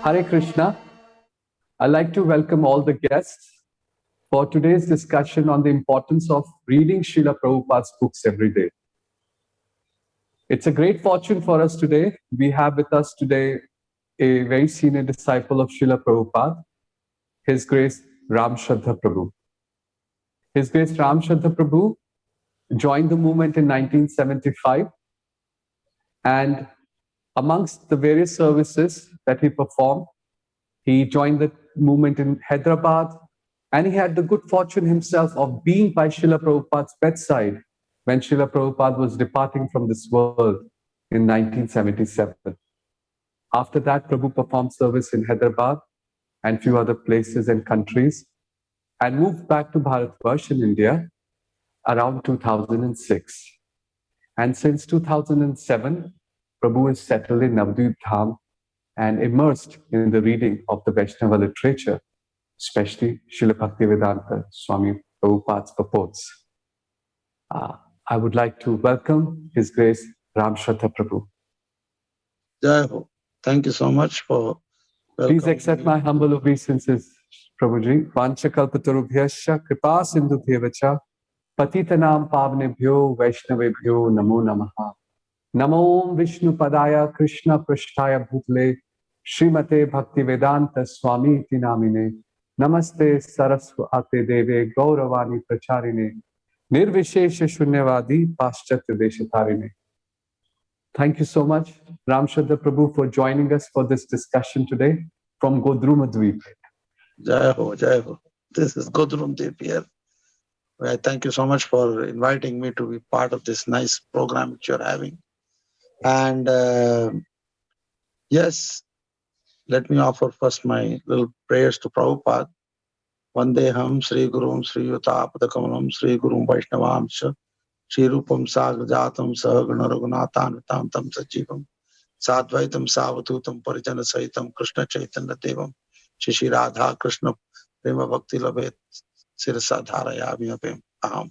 Hare Krishna. I'd like to welcome all the guests for today's discussion on the importance of reading Srila Prabhupada's books every day. It's a great fortune for us today. We have with us today a very senior disciple of Srila Prabhupada, His Grace Ram Shraddha Prabhu. His Grace Ram Shraddha Prabhu joined the movement in 1975, and amongst the various services that he performed, he joined the movement in Hyderabad, and he had the good fortune himself of being by Srila Prabhupada's bedside when Srila Prabhupada was departing from this world in 1977. After that, Prabhu performed service in Hyderabad and few other places and countries, and moved back to Bharatvarsh in India around 2006. And since 2007, Prabhu is settled in Navadvip Dham and immersed in the reading of the Vaishnava literature, especially Srila Bhaktivedanta Swami Prabhupada's purports. I would like to welcome His Grace Ram Shraddha Prabhu. Jai Ho. Thank you so much for welcoming Please accept me. my humble obeisances, Prabhuji. Vanchakalpatarubhyascha kripa sindhubhyevacha patitanam pavnebhyo vaishnavebhyo namo namaha. Namo Om Vishnu Padaya Krishna Prasthaya Bhutale Srimate Bhaktivedanta Swami Iti Namine Namaste Saraswate Deve Gauravani Pracharine Nirvishesha Shunyavadi Paschatya Deshatarine. Thank you so much, Ram Shraddha Prabhu, for joining us for this discussion today from Godrumadweep. Jai Ho, Jai Ho. This is Godrum Dev here. I thank you so much for inviting me to be part of this nice program which you're having. And yes, let me offer first my little prayers to Prabhupada. Vandeham Sri Gurum Sri Yutapadakamam Sri Gurum Vaishnavamsha Sri Rupam Sagrajatam Sahagana Raghunathanatam Tam Sajivam Sadvaitam Savatutam Parijana Sahitam Krishna Chaitanya Devam Shri Radha Krishna Prema Bhakti Labhet Sirasa Dharayami Apem Aham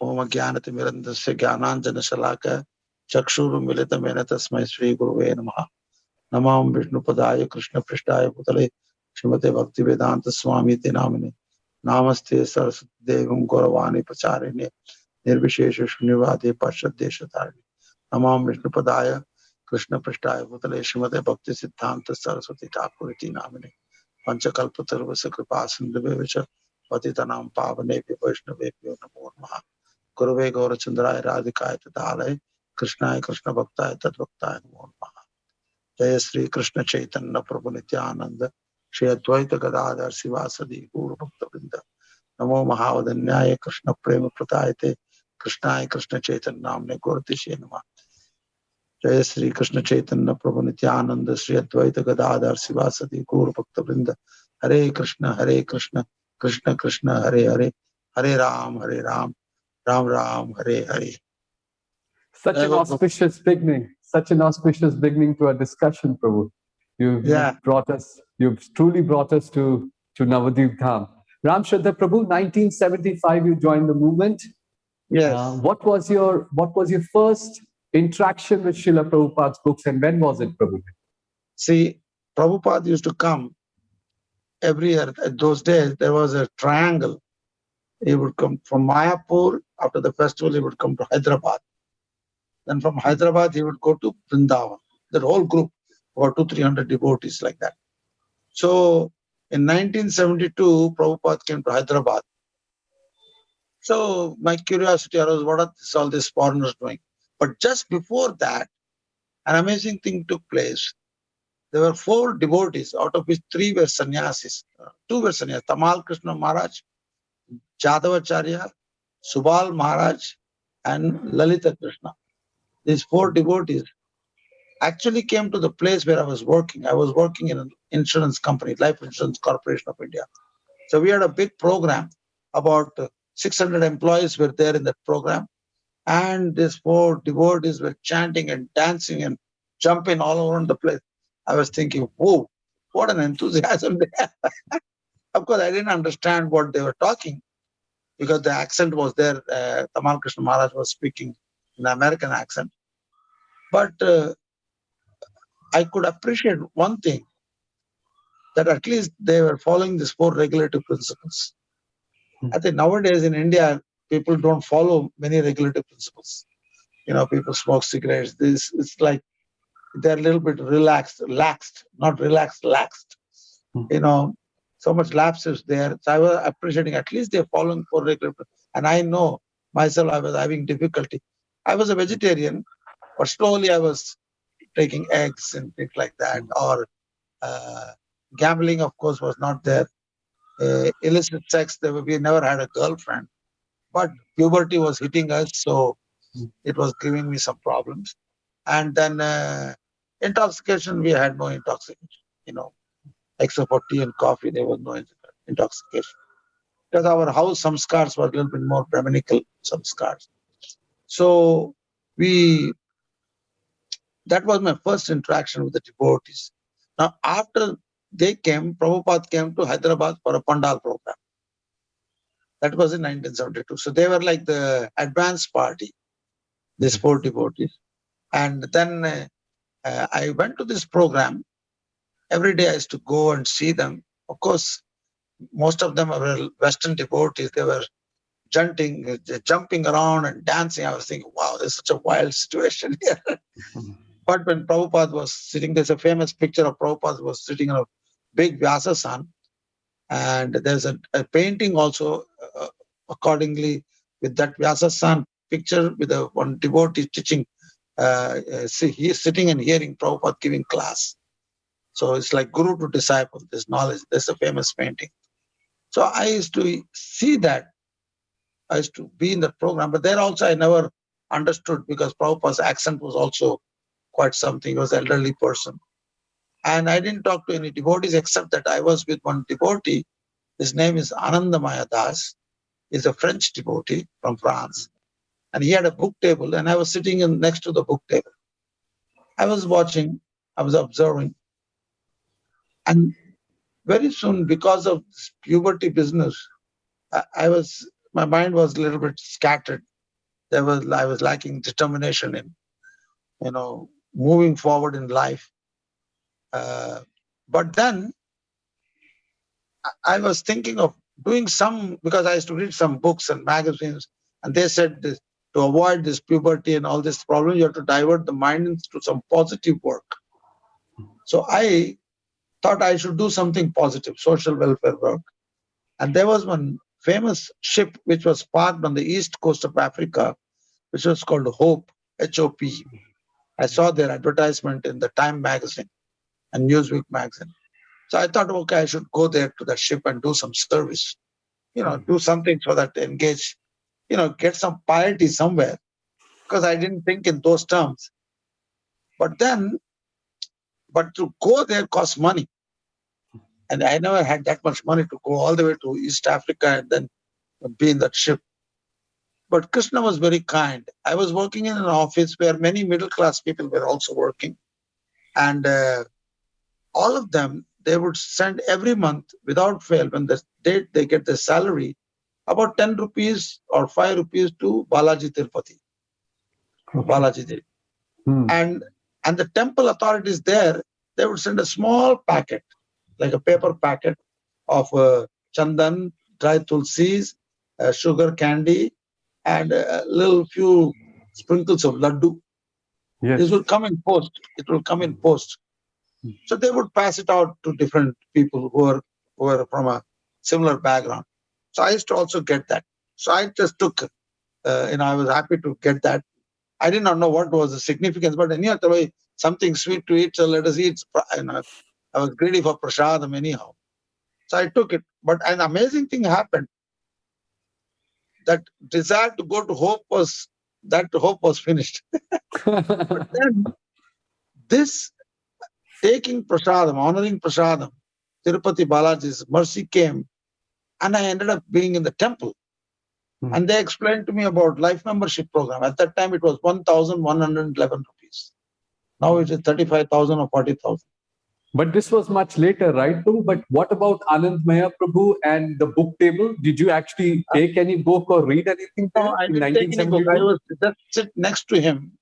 Om Jnanati Mirandasya Jnananjana Shalaka Chakshuru Milita Mena Tasmai Sri Guruve Namaha Namam Vishnu Padaya Krishna Prishtaya Putale Srimate Bhakti Vedanta Swami Te Namine Namaste Saraswati Devam Gauravani Pacharine Nirvishesha Shunyavadi Pashad Deshatarine Namam Vishnu Padaya Krishna Prishtaya Putale Srimate Bhakti Siddhanta Saraswati Thakuriti Namine Panchakalpatarvasa Kripa Sindhuvevacha Patitanam Pavanepi Vaishnavepyo Namo Namaha Guruve Gaurachandraya Radhikaya Tadalaya Krishnaya Krishna Bhaktaya Tadvaktaya Namo Namaha Jaya Sri Krishna Chaitanya Prabhu Nityananda Shri Advaita Gadadhar Sivasadi Guru Bhakta Vrinda Namo Mahavadanyaya Krishna Prema Pratayate Krishnaya Krishna Chaitanya Namne Gauratishe Namah Jaya Sri Krishna Chaitanya Prabhu Nityananda Shri Advaita Gadadhar Sivasadi Guru Bhakta Vrinda Hare Krishna Krishna Krishna Hare Hare Hare Ram Ram Ram Hare Hare. Such an auspicious beginning to our discussion, Prabhu. You've truly brought us to Navadvip Dham. Ram Shraddha Prabhu, 1975, you joined the movement. Yes. What was your first interaction with Srila Prabhupada's books, and when was it, Prabhu? See, Prabhupada used to come every year. At those days, there was a triangle. He would come from Mayapur. After the festival, he would come to Hyderabad. Then from Hyderabad, he would go to Vrindavan. That whole group, about 200-300 devotees like that. So in 1972, Prabhupada came to Hyderabad. So my curiosity arose, what are all these foreigners doing? But just before that, an amazing thing took place. There were 4 devotees, out of which 3 were sannyasis. 2 were sannyasis, Tamal Krishna Maharaj, Jadavacharya, Subal Maharaj, and Lalita Krishna. These 4 devotees actually came to the place where I was working. I was working in an insurance company, Life Insurance Corporation of India. So we had a big program. About 600 employees were there in that program. And these 4 devotees were chanting and dancing and jumping all around the place. I was thinking, whoa, what an enthusiasm they had. Of course, I didn't understand what they were talking because the accent was there. Tamal Krishna Maharaj was speaking in an American accent. But I could appreciate one thing, that at least they were following these 4 regulative principles. I think nowadays in India, people don't follow many regulative principles. People smoke cigarettes. It's like they're a little bit laxed, not relaxed, laxed. You know, so much lapse is there. So I was appreciating at least they're following 4 regulative. And I know myself, I was having difficulty. I was a vegetarian, but slowly I was taking eggs and things like that. Or gambling, of course, was not there. Illicit sex, we never had a girlfriend. But puberty was hitting us, so it was giving me some problems. And then intoxication, we had no intoxication, except for tea and coffee, there was no intoxication. Because our house samskars were a little bit more Brahminical samskars. So that was my first interaction with the devotees. Now, after they came, Prabhupada came to Hyderabad for a Pandal program. That was in 1972. So they were like the advanced party, these 4 devotees. And then I went to this program. Every day I used to go and see them. Of course, most of them were Western devotees. They were jumping around and dancing. I was thinking, wow, there's such a wild situation here. But when Prabhupada was sitting, there's a famous picture of Prabhupada was sitting on a big Vyasasan. And there's a painting also accordingly with that Vyasasan picture with one devotee teaching. He is sitting and hearing Prabhupada giving class. So it's like guru to disciple, this knowledge. There's a famous painting. So I used to see that. I used to be in the program. But there also I never understood, because Prabhupada's accent was also quite something. He was an elderly person. And I didn't talk to any devotees, except that I was with one devotee. His name is Anandamaya Das. He's a French devotee from France. And he had a book table, and I was sitting next to the book table. I was watching, I was observing. And very soon, because of this puberty business, my mind was a little bit scattered. I was lacking determination in, moving forward in life. But then I was thinking of doing because I used to read some books and magazines, and they said this, to avoid this puberty and all this problem, you have to divert the mind into some positive work. So I thought I should do something positive, social welfare work. And there was one famous ship which was parked on the east coast of Africa, which was called Hope, H-O-P. I saw their advertisement in the Time magazine and Newsweek magazine. So I thought, okay, I should go there to that ship and do some service, do something so that engage, get some piety somewhere, because I didn't think in those terms. But to go there costs money. And I never had that much money to go all the way to East Africa and then be in that ship. But Krishna was very kind. I was working in an office where many middle-class people were also working. And all of them, they would send every month without fail, when the date they get their salary, about 10 rupees or 5 rupees to Balaji Tirupati. Balaji Devi. And the temple authorities there, they would send a small packet, like a paper packet of chandan, dry tulsis, sugar candy, and a little few sprinkles of laddu. Yes. This will come in post. It will come in post. So they would pass it out to different people who were from a similar background. So I used to also get that. So I just took, I was happy to get that. I did not know what was the significance, but anyhow, something sweet to eat, so let us eat. I was greedy for prasadam anyhow. So I took it. But an amazing thing happened. That desire to go to hope was finished. But then this taking prasadam, honoring prasadam, Tirupati Balaji's mercy came, and I ended up being in the temple. And they explained to me about life membership program. At that time, it was 1,111 rupees. Now it is 35,000 or 40,000. But this was much later, right, Prabhu? But what about Anandmaya Prabhu and the book table? Did you actually take any book or read anything there? No, I didn't take any book. I was just sit next to him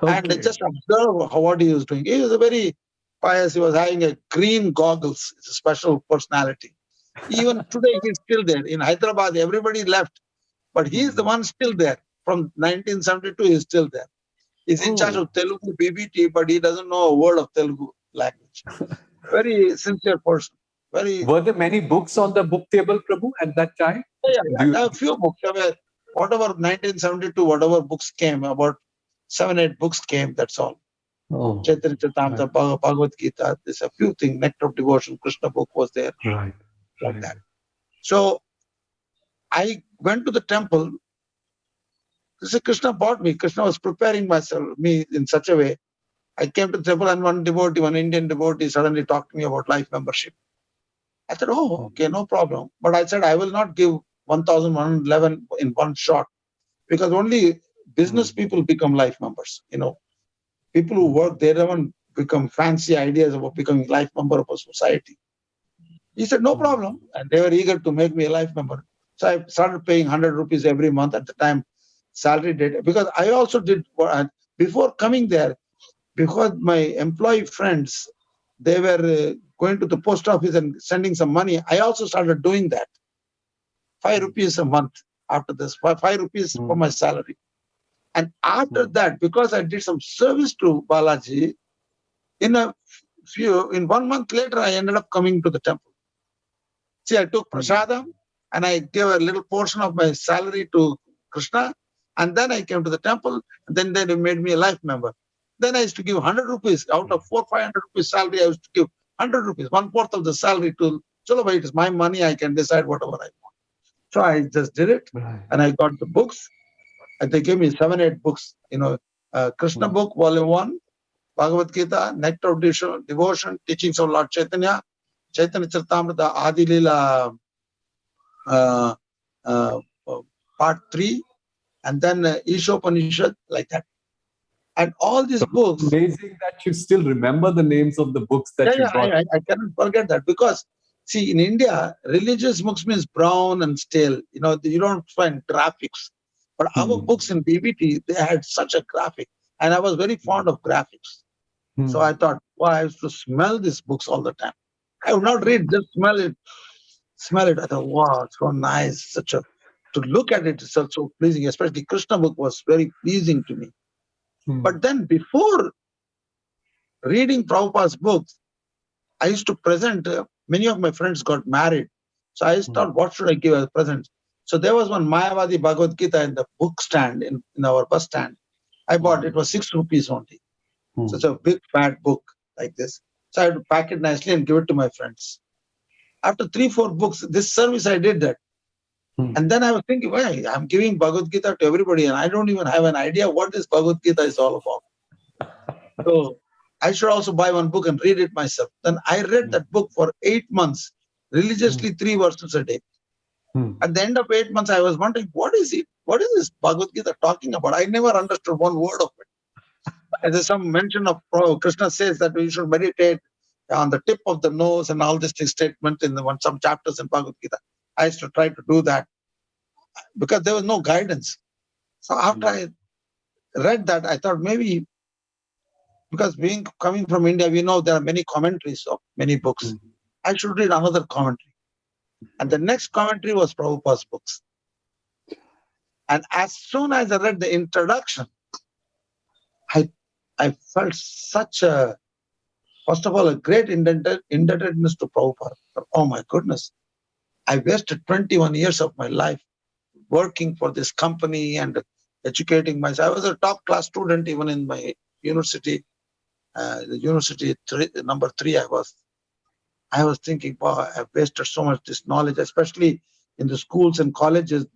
And Okay. just observe what he was doing. He was a very pious. He was having a green goggles. It's a special personality. Even today, he's still there. In Hyderabad, everybody left, but he's the one still there. From 1972, he's still there. He's in charge Oh, of Telugu BBT, but he doesn't know a word of Telugu language. Very sincere person. Very, were there many books on the book table, Prabhu, at that time? There are a few books. There were, whatever 1972, whatever books came, about 7, 8 books came, that's all. Oh, Chaitanya Charitamrita, right, Bhagavad Gita, there's a few things. Nectar of Devotion, Krishna book was there, right, like right. that. So I went to the temple. Krishna bought me. Krishna was preparing me in such a way. I came to the temple and one devotee, one Indian devotee, suddenly talked to me about life membership. I said, oh, okay, no problem. But I said, I will not give 1,111 in one shot, because only business people become life members. People who work, they don't become fancy ideas about becoming life member of a society. He said, no problem. And they were eager to make me a life member. So I started paying 100 rupees every month at the time, salary date. Because I also did, before coming there, because my employee friends, they were going to the post office and sending some money. I also started doing that. 5 rupees a month after this, 5 rupees for my salary. And after that, because I did some service to Balaji, in 1 month later, I ended up coming to the temple. See, I took prasadam and I gave a little portion of my salary to Krishna, and then I came to the temple, and then they made me a life member. Then I used to give 100 rupees out of 400-500 rupees salary. I used to give 100 rupees, 1/4 of the salary to Chalo, it is my money. I can decide whatever I want. So I just did it, and I got the books, and they gave me 7, 8 books. Krishna book, volume 1, Bhagavad Gita, Nectar of Devotion, Teachings of Lord Chaitanya, Chaitanya Charitamrita, Adi Lila, uh, uh, part 3, and then Ishopanishad, like that. And all these books, Amazing that you still remember the names of the books that you got. I cannot forget that, because see, in India, religious books means brown and stale. You don't find graphics. But our books in BBT, they had such a graphic, and I was very fond of graphics. So I thought, well, I used to smell these books all the time. I would not read, just smell it. Smell it. I thought, wow, it's so nice. To look at it is so pleasing. Especially Krishna book was very pleasing to me. But then before reading Prabhupada's books, I used to present. Many of my friends got married. So I thought, what should I give as a present? So there was one Mayavadi Bhagavad Gita in the book stand, in our bus stand. I bought it. It was 6 rupees only. So it's a big fat book like this. So I had to pack it nicely and give it to my friends. After 3-4 books, this service I did that. And then I was thinking, why? I'm giving Bhagavad Gita to everybody, and I don't even have an idea what this Bhagavad Gita is all about. So I should also buy one book and read it myself. Then I read that book for 8 months, religiously 3 verses a day. At the end of 8 months, I was wondering, what is it? What is this Bhagavad Gita talking about? I never understood one word of it. And there's some mention of Krishna says that we should meditate on the tip of the nose and all this statement in some chapters in Bhagavad Gita. I used to try to do that because there was no guidance. So after I read that, I thought maybe, because coming from India, we know there are many commentaries of many books. I should read another commentary. And the next commentary was Prabhupada's books. And as soon as I read the introduction, I felt such first of all, a great indebtedness to Prabhupada. Oh my goodness. I wasted 21 years of my life working for this company and educating myself. I was a top class student even in my university. The university number 3 I was thinking, wow, I've wasted so much this knowledge, especially in the schools and colleges.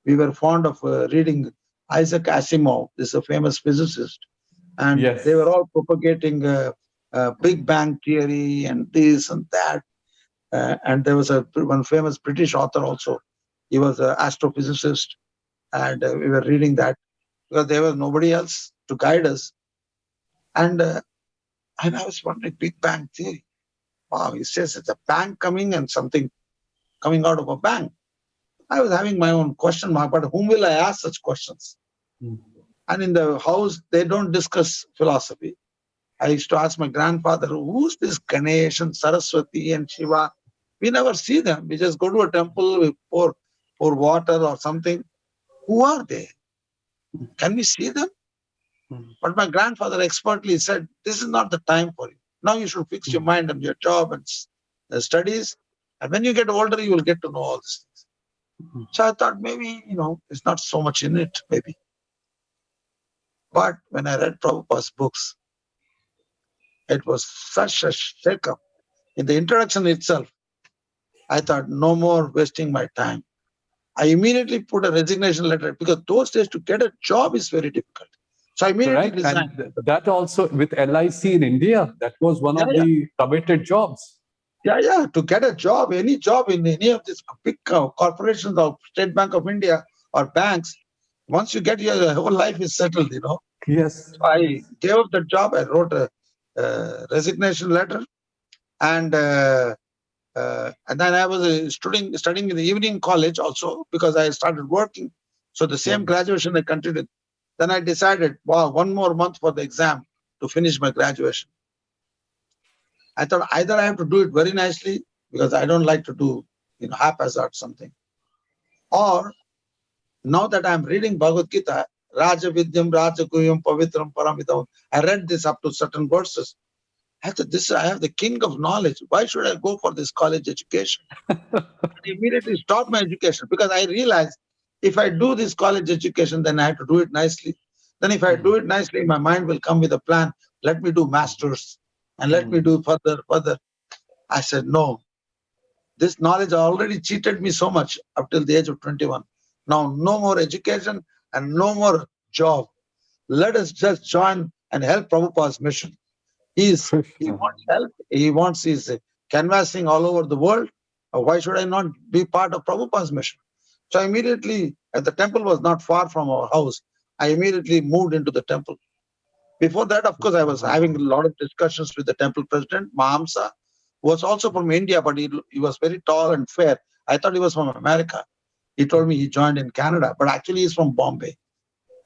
We were fond of reading Isaac Asimov, this is a famous physicist. And they were all propagating Big Bang theory and this and that. And there was one famous British author also. He was an astrophysicist. And we were reading that because there was nobody else to guide us. And I was wondering, Big Bang theory. Wow, he says it's a bang coming and something coming out of a bang. I was having my own question mark, but whom will I ask such questions? And in the house, they don't discuss philosophy. I used to ask my grandfather, who's this Ganesh and Saraswati and Shiva? We never see them. We just go to a temple, we pour water or something. Who are they? Can we see them? But my grandfather expertly said, this is not the time for you. Now you should fix your mind on your job and studies. And when you get older, you will get to know all these things. So I thought maybe, it's not so much in it, maybe. But when I read Prabhupada's books, it was such a shake-up. In the introduction itself, I thought, no more wasting my time. I immediately put a resignation letter because those days to get a job is very difficult. So I immediately Correct. resigned. And that also with LIC in India, that was one of the coveted jobs. Yeah. To get a job, any job in any of these big corporations or State Bank of India or banks, once you get your whole life is settled, Yes. So I gave up the job. I wrote a resignation letter, and then I was studying in the evening college also because I started working. So the same graduation I continued. Then I decided, wow, 1 more month for the exam to finish my graduation. I thought either I have to do it very nicely because I don't like to do haphazard something, or now that I'm reading Bhagavad Gita, Raja Vidyam Raja Guyam Pavitram Paramidam, I read this up to certain verses. I thought, I have the king of knowledge. Why should I go for this college education? I immediately stopped my education because I realized if I do this college education, then I have to do it nicely. Then if I do it nicely, my mind will come with a plan. Let me do masters and let me do further. I said, no, this knowledge already cheated me so much up till the age of 21. Now, no more education and no more job. Let us just join and help Prabhupada's mission. He wants help. He wants his canvassing all over the world. Why should I not be part of Prabhupada's mission? So immediately, the temple was not far from our house. I immediately moved into the temple. Before that, of course, I was having a lot of discussions with the temple president, Mahamsa, who was also from India, but he was very tall and fair. I thought he was from America. He told me he joined in Canada, but actually he's from Bombay.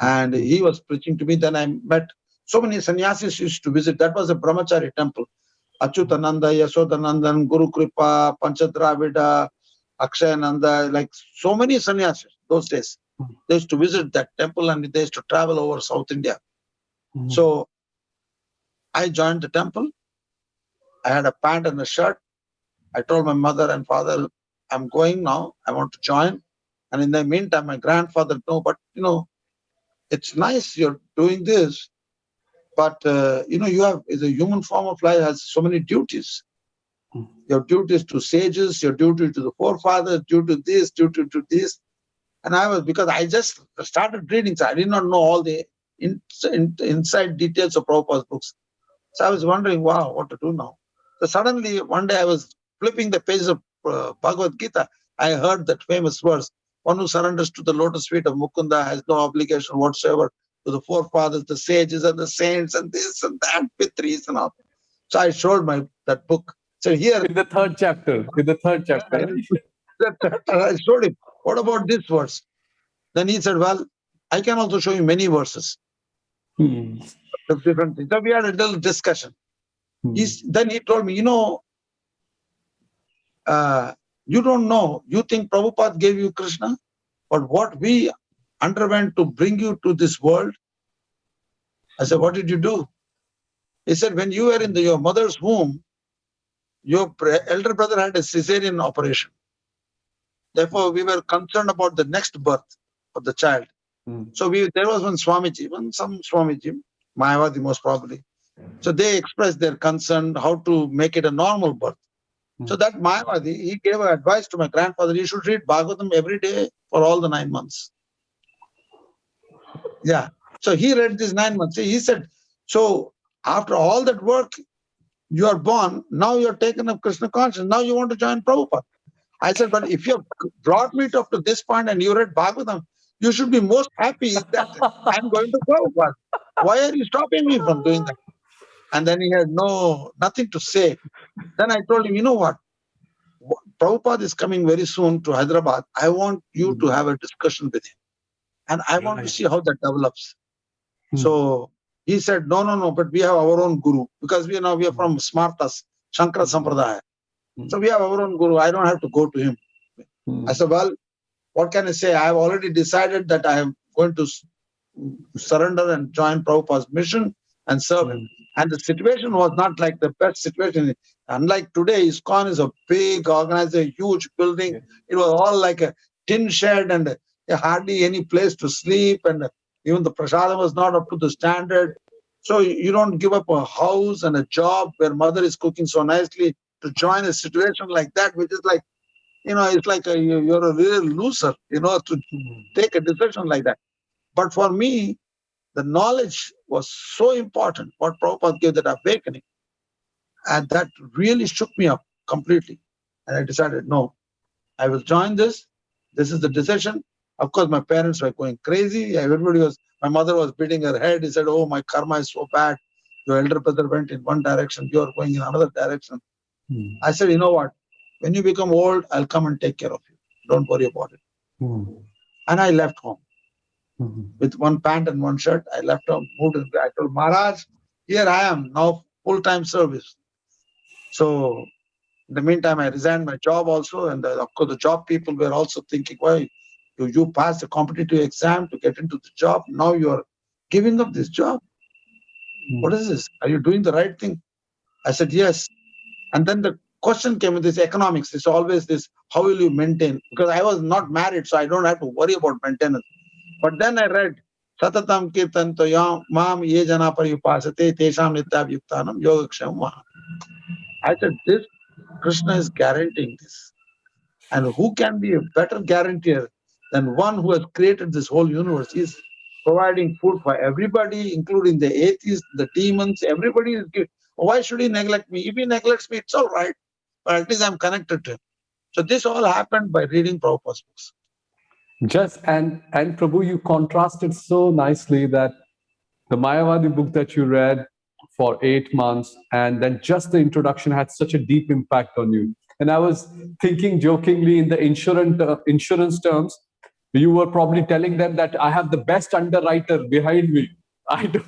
And he was preaching to me. Then I met so many sannyasis used to visit. That was a brahmachari temple. Achyutananda, Yashodanandan, Guru Kripa, Panchadravida, Akshayananda, like so many sannyasis those days. They used to visit that temple and they used to travel over South India. So I joined the temple. I had a pant and a shirt. I told my mother and father, I'm going now. I want to join. And in the meantime, my grandfather, no, but it's nice you're doing this. But, you have the human form of life has so many duties. Your duties to sages, your duty to the forefathers, due to this, duty to this. And because I just started reading, so I did not know all the inside details of Prabhupada's books. So I was wondering, wow, what to do now? So suddenly, one day I was flipping the pages of Bhagavad Gita. I heard that famous verse, one who surrenders to the lotus feet of Mukunda has no obligation whatsoever to the forefathers, the sages and the saints and this and that, Pitris and all. So I showed that book. So here... In the third chapter. I showed him, what about this verse? Then he said, well, I can also show you many verses. Of different things. So we had a little discussion. Then he told me, you don't know. You think Prabhupada gave you Krishna? But what we underwent to bring you to this world? I said, what did you do? He said, when you were in your mother's womb, your elder brother had a cesarean operation. Therefore, we were concerned about the next birth of the child. So there was some Swamiji, Mayavadi most probably. So they expressed their concern how to make it a normal birth. So that Mayavadi, he gave advice to my grandfather, you should read Bhagavatam every day for all the 9 months. Yeah. So he read this 9 months. He said, so after all that work, you are born, now you're taken up Krishna consciousness, now you want to join Prabhupada. I said, but if you have brought me up to this point and you read Bhagavatam, you should be most happy that I'm going to Prabhupada. Why are you stopping me from doing that? And then he had nothing to say. Then I told him, you know what? Prabhupada is coming very soon to Hyderabad. I want you to have a discussion with him. And I want to see how that develops. So he said, no, but we have our own guru, because we are from Smartas, Shankara Sampradaya. So we have our own guru. I don't have to go to him. I said, well, what can I say? I have already decided that I am going to surrender and join Prabhupada's mission and serve him. And the situation was not like the best situation. Unlike today, ISKCON is a big organization, huge building. It was all like a tin shed and hardly any place to sleep. And even the prasadam was not up to the standard. So you don't give up a house and a job where mother is cooking so nicely to join a situation like that, which is like, it's like you're a real loser, to take a decision like that. But for me, the knowledge was so important, what Prabhupada gave, that awakening. And that really shook me up completely. And I decided, no, I will join this. This is the decision. Of course, my parents were going crazy. My mother was beating her head. He said, oh, my karma is so bad. Your elder brother went in one direction. You are going in another direction. I said, you know what? When you become old, I'll come and take care of you. Don't worry about it. And I left home. With one pant and one shirt, I left home, moved. I told Maharaj, here I am, now full-time service. So in the meantime, I resigned my job also. And of course, the job people were also thinking, why you passed the competitive exam to get into the job. Now you are giving up this job. What is this? Are you doing the right thing? I said, yes. And then the question came with this economics. It's always this, how will you maintain? Because I was not married, so I don't have to worry about maintenance. But then I read, Satatam Kirtan Toyam Mam Ye Jana Paripasate Tesham Nityabhyuktanam Yogaksham Maha. I said, this Krishna is guaranteeing this. And who can be a better guarantor than one who has created this whole universe? He is providing food for everybody, including the atheists, the demons, everybody is giving. Why should he neglect me? If he neglects me, it's all right. But at least I'm connected to him. So this all happened by reading Prabhupada's books. And Prabhu, you contrasted so nicely that the Mayavadi book that you read for 8 months, and then just the introduction had such a deep impact on you. And I was thinking jokingly in the insurance terms, you were probably telling them that I have the best underwriter behind me. I don't.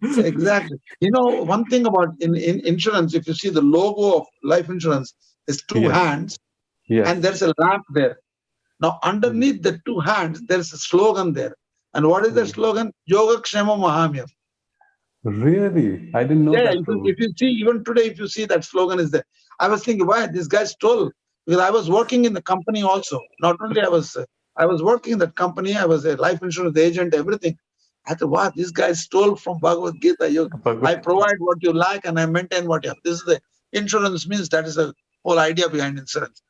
Exactly. One thing about in insurance, if you see the logo of life insurance, is two hands, and there's a lamp there. Now, underneath the two hands, there's a slogan there. And what is the slogan? Yogakshema Mahamyam. Really? I didn't know that. If you see, even today, if you see that slogan is there. I was thinking, why this guy stole? Because I was working in the company also. Not only I was working in that company, I was a life insurance agent, everything. I thought, wow, this guy stole from Bhagavad Gita. I provide what you like and I maintain what you have. This is the insurance means, that is the whole idea behind insurance.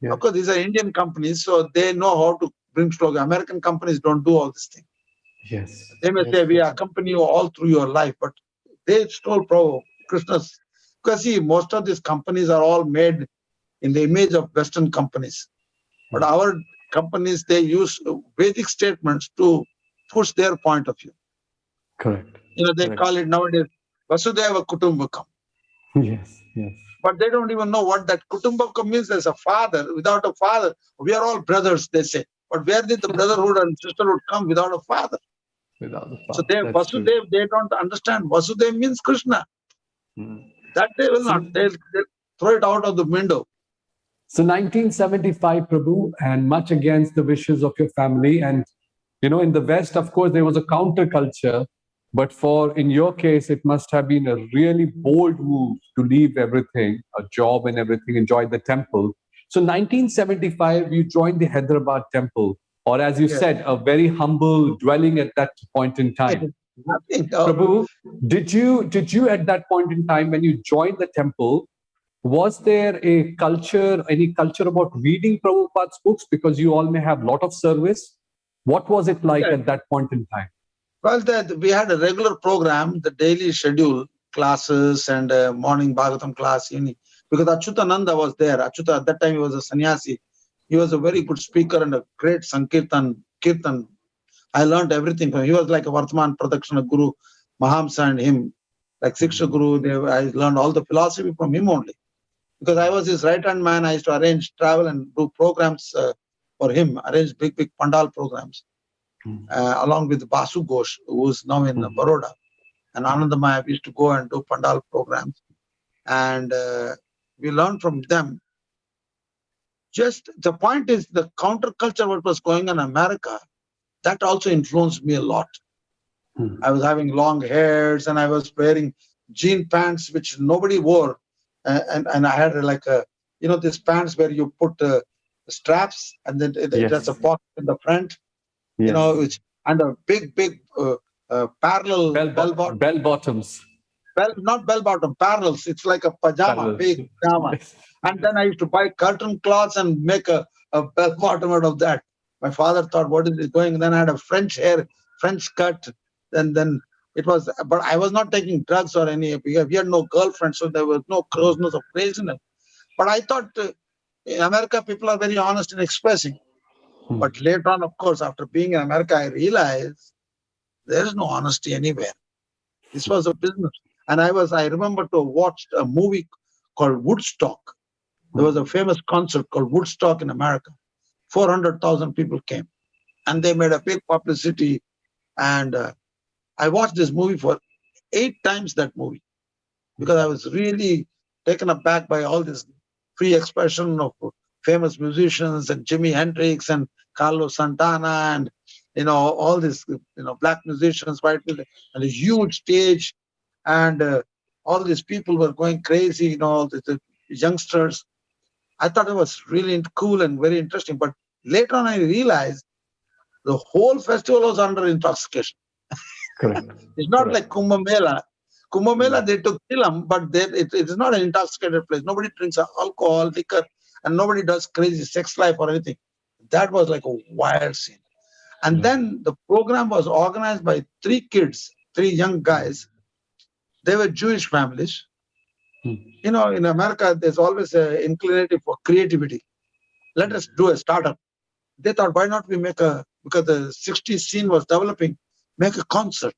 Yeah. Of course, these are Indian companies, so they know how to bring slogan. American companies don't do all this thing. Yes. They may say, we accompany you all through your life, but they stole Krishna's. Because see, most of these companies are all made in the image of Western companies. But our companies, they use Vedic statements to push their point of view. Correct. They call it nowadays Vasudeva Kutumbakam. Yes. But they don't even know what that Kutumbakam means. There's a father. Without a father, we are all brothers, they say. But where did the brotherhood and sisterhood come without a father? Without the father. So Vasudev, they don't understand. Vasudev means Krishna. That they will not. They'll throw it out of the window. So 1975, Prabhu, and much against the wishes of your family. And, in the West, of course, there was a counterculture. But in your case, it must have been a really bold move to leave everything, a job and everything, and join the temple. So 1975, you joined the Hyderabad temple, or as you said, a very humble dwelling at that point in time. Prabhu, did you at that point in time when you joined the temple, was there any culture about reading Prabhupada's books? Because you all may have a lot of service. What was it like at that point in time? Well, we had a regular program, the daily schedule, classes and morning Bhagavatam class, because Achyutananda was there. Achyuta, at that time, he was a sannyasi. He was a very good speaker and a great Sankirtan. I learned everything from him. He was like a Vartman Pradakshana Guru, Mahamsa and him, like Siksha Guru. I learned all the philosophy from him only. Because I was his right-hand man, I used to arrange travel and do programs for him, arrange big pandal programs. along with Basu Ghosh, who is now in Baroda. And Anandamaya, we used to go and do Pandal programs. And we learned from them. Just the point is the counterculture, what was going on in America, that also influenced me a lot. I was having long hairs and I was wearing jean pants, which nobody wore. And I had like these pants where you put straps and then it has a pocket in the front, and a big parallel bell bottoms. Not bell bottom, parallels. It's like a pajama, big pajama. Yes. And then I used to buy curtain cloths and make a bell bottom out of that. My father thought, what is this going? Then I had a French cut. And then it was, but I was not taking drugs or any, we had no girlfriend, so there was no closeness of craziness. But I thought in America, people are very honest in expressing. But later on, of course, after being in America, I realized there is no honesty anywhere. This was a business. And I remember to have watched a movie called Woodstock. There was a famous concert called Woodstock in America. 400,000 people came. And they made a big publicity. And I watched this movie for 8 times, that movie, because I was really taken aback by all this free expression of famous musicians and Jimi Hendrix and Carlos Santana and all these black musicians, white musicians, and a huge stage, and all these people were going crazy, the youngsters. I thought it was really cool and very interesting. But later on, I realized the whole festival was under intoxication. Correct. It's not like Kumbh Mela. Kumbh Mela, they took Tilam, but it is not an intoxicated place. Nobody drinks alcohol, liquor, and nobody does crazy sex life or anything. That was like a wild scene. And then the program was organized by 3 young guys. They were Jewish families. In America, there's always an inclination for creativity. Let us do a startup. They thought, why not we because the 60s scene was developing, make a concert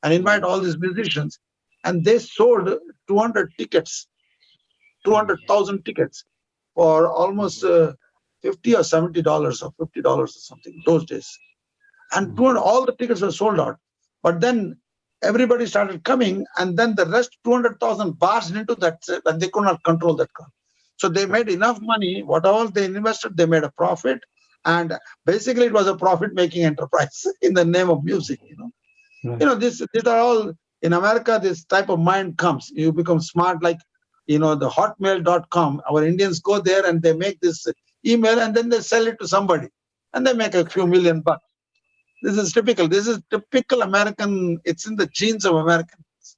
and invite all these musicians. And they sold 200,000 tickets for almost $50 or $70 or $50 or something those days. And all the tickets were sold out. But then everybody started coming, and then the rest 200,000 barged into that set, and they could not control that crowd. So they made enough money. Whatever they invested, they made a profit. And basically, it was a profit-making enterprise in the name of music. These are all in America. This type of mind comes. You become smart, like the hotmail.com. Our Indians go there and they make this email, and then they sell it to somebody, and they make a few million bucks. This is typical. This is typical American. It's in the genes of Americans.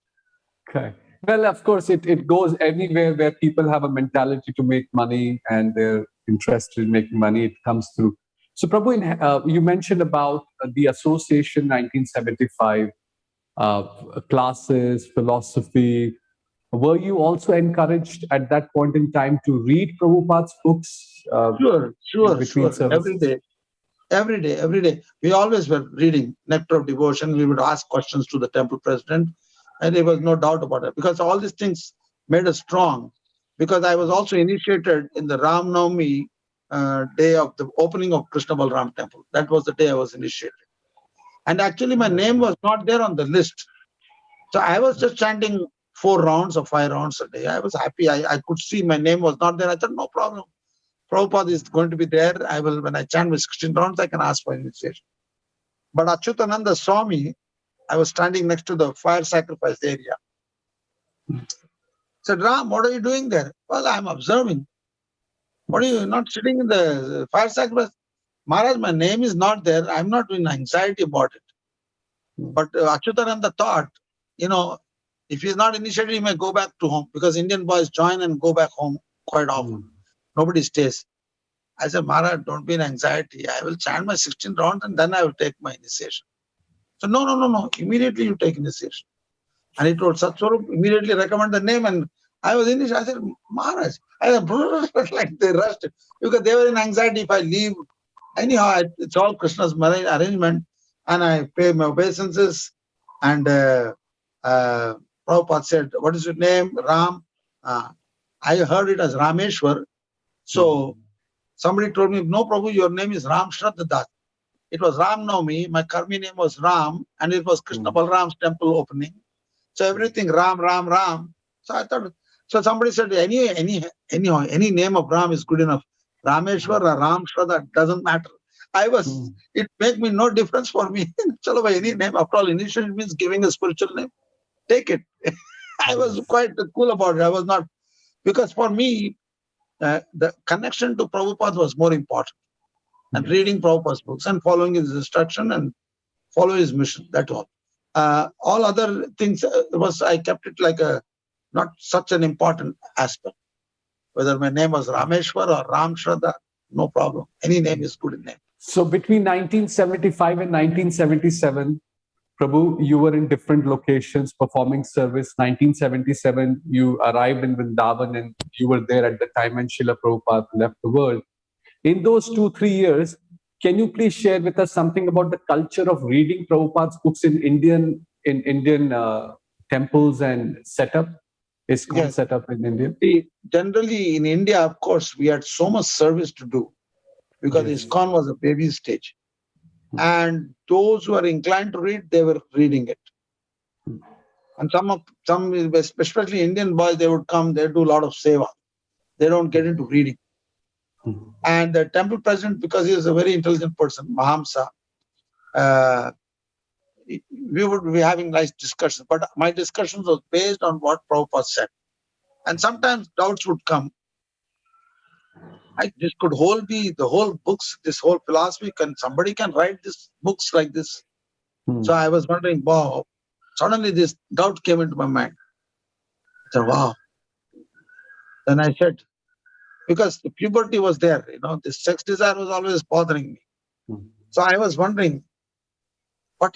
Okay. Well, of course, it goes anywhere where people have a mentality to make money and they're interested in making money. It comes through. So, Prabhu, you mentioned about the association 1975 classes, philosophy. Were you also encouraged at that point in time to read Prabhupada's books? Sure. Every day. We always were reading Nectar of Devotion. We would ask questions to the temple president, and there was no doubt about it, because all these things made us strong. Because I was also initiated in the Ram Navami day of the opening of Krishna Balram temple. That was the day I was initiated. And actually, my name was not there on the list. So I was just chanting 4 rounds or 5 rounds a day. I was happy. I could see my name was not there. I thought, no problem. Prabhupada is going to be there. When I chant my 16 rounds, I can ask for initiation. But Achyutananda saw me. I was standing next to the fire sacrifice area. Said, Ram, what are you doing there? Well, I'm observing. What are you not sitting in the fire sacrifice? Maharaj, my name is not there. I'm not in anxiety about it. But Achyutananda thought, if he's not initiated, he may go back to home, because Indian boys join and go back home quite often. Nobody stays. I said, Maharaj, don't be in anxiety. I will chant my 16 rounds and then I will take my initiation. So, no. Immediately you take initiation. And he told Satswarup, immediately recommend the name. And I was initiated. I said, Maharaj, like they rushed, because they were in anxiety if I leave. Anyhow, it's all Krishna's arrangement. And I pay my obeisances. And Prabhupada said, what is your name? Ram. I heard it as Rameshwar. So somebody told me, no, Prabhu, your name is Ram Shraddha. It was Ram Navami. My Karmi name was Ram, and it was Krishna Balram's temple opening. So everything Ram, Ram, Ram. So I thought. So somebody said any name of Ram is good enough. Rameshwar or Ram Shraddha doesn't matter. It make me no difference for me. Chalo bhai, any name. After all, initially it means giving a spiritual name. Take it. I was quite cool about it. I was not, because for me, the connection to Prabhupada was more important. And reading Prabhupada's books and following his instruction and follow his mission. That's all. All other things I kept it like not such an important aspect. Whether my name was Rameshwar or Ram Shraddha, no problem. Any name is good in name. So between 1975 and 1977, Prabhu, you were in different locations performing service. 1977, you arrived in Vrindavan and you were there at the time when Srila Prabhupada left the world. In those 2-3 years, can you please share with us something about the culture of reading Prabhupada's books in Indian temples and setup? ISKCON setup in India? Generally, in India, of course, we had so much service to do because ISKCON was a baby stage. And those who are inclined to read, they were reading it. And some, especially Indian boys, they would come, they do a lot of seva. They don't get into reading. And the temple president, because he is a very intelligent person, Mahamsa, we would be having nice discussions. But my discussions was based on what Prabhupada said. And sometimes doubts would come. This could be the whole books, this whole philosophy, somebody can write these books like this. So I was wondering, wow, suddenly this doubt came into my mind. I said, wow. Then I said, because the puberty was there, this sex desire was always bothering me. So I was wondering, but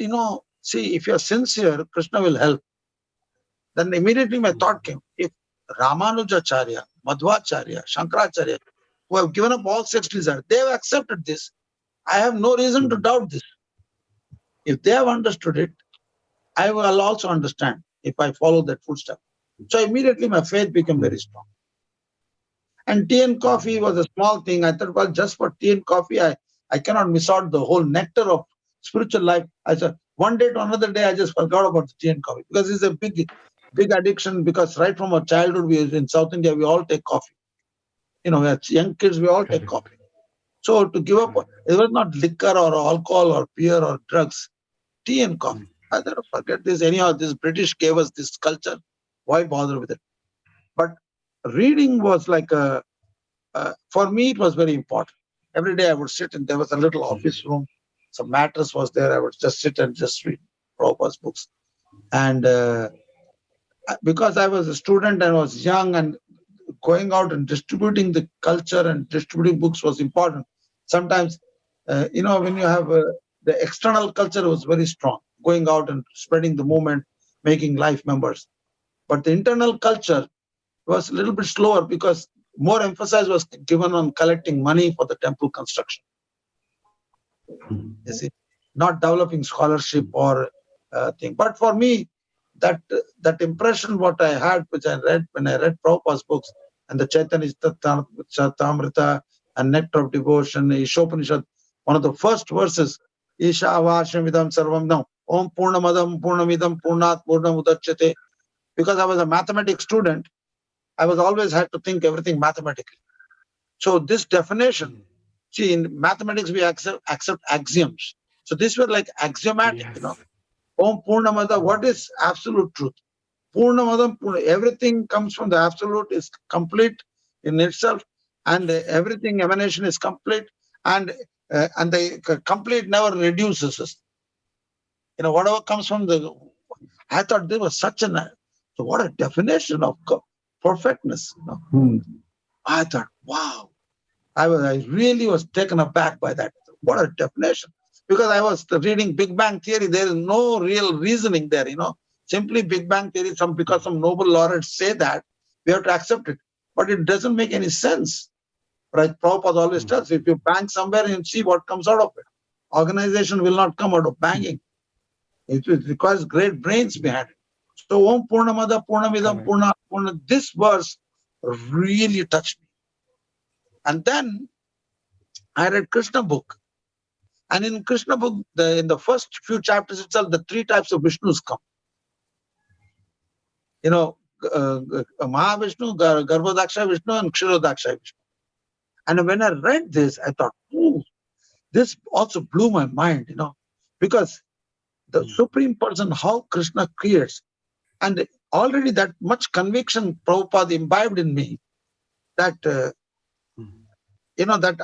see, if you're sincere, Krishna will help. Then immediately my thought came, if Ramanujacharya, Madhvacharya, Shankaracharya, who have given up all sex desire, they have accepted this. I have no reason to doubt this. If they have understood it, I will also understand if I follow that footstep. So immediately my faith became very strong. And tea and coffee was a small thing. I thought, well, just for tea and coffee, I cannot miss out the whole nectar of spiritual life. I said, one day to another day, I just forgot about the tea and coffee because it's a big addiction. Because right from our childhood, in South India, we all take coffee. As young kids, we all take coffee. So to give up, it was not liquor or alcohol or beer or drugs, tea and coffee. I thought, forget this. Anyhow, this British gave us this culture. Why bother with it? But reading was like for me, it was very important. Every day I would sit and there was a little office room. Some mattress was there. I would just sit and just read Prabhupada's books. And because I was a student and I was young, and going out and distributing the culture and distributing books was important. Sometimes, when you have the external culture was very strong, going out and spreading the movement, making life members. But the internal culture was a little bit slower because more emphasis was given on collecting money for the temple construction. You see, not developing scholarship or thing. But for me, that impression what I had, which I read when I read Prabhupada's books, and the Chaitanya Charitamrita and Nectar of Devotion, Ishopanishad, one of the first verses, Isha Avasham Vidam Sarvam Nam, Om Purnamadam Purnamidam Purnat Purnam Udachyate. Because I was a mathematics student, I was always had to think everything mathematically. So this definition, see, in mathematics we accept axioms. So these were like axiomatic, Om Purnamada, what is absolute truth? Purnamadam, everything comes from the absolute, is complete in itself, and everything emanation is complete, and the complete never reduces us. Whatever comes from I thought there was such so what a definition of perfectness. I thought, wow. I really was taken aback by that. What a definition. Because I was reading Big Bang Theory, there is no real reasoning there, Simply Big Bang Theory, because some Nobel laureates say that, we have to accept it. But it doesn't make any sense. Right? Prabhupada always tells, if you bang somewhere and see what comes out of it. Organization will not come out of banging. It requires great brains behind it. So Om Purnamada Purnamidam Purna, this verse really touched me. And then I read Krishna book. And in Krishna book, in the first few chapters itself, the three types of Vishnus come. Mahavishnu, Garbhodaksha Vishnu, and Kshirodaksha Vishnu. And when I read this, I thought, ooh, this also blew my mind, because the Supreme Person, how Krishna creates, and already that much conviction Prabhupada imbibed in me, that that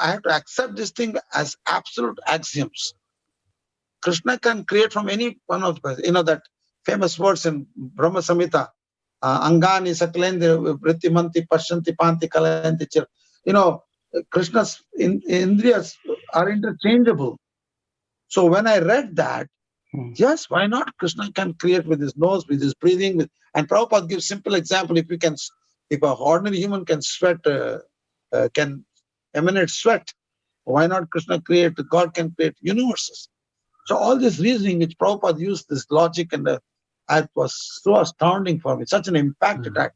I have to accept this thing as absolute axioms. Krishna can create from any one of the, that famous words in Brahma Samhita, Angani Sakalendra Vrittimanti Pashyanti Panti Kalayanti Chir. Krishna's indriyas are interchangeable. So when I read that, yes, why not? Krishna can create with his nose, with his breathing. And Prabhupada gives simple example. If an ordinary human can sweat, can emanate sweat, why not Krishna create? God can create universes. So all this reasoning which Prabhupada used, this logic, and it was so astounding for me. Such an impact it had.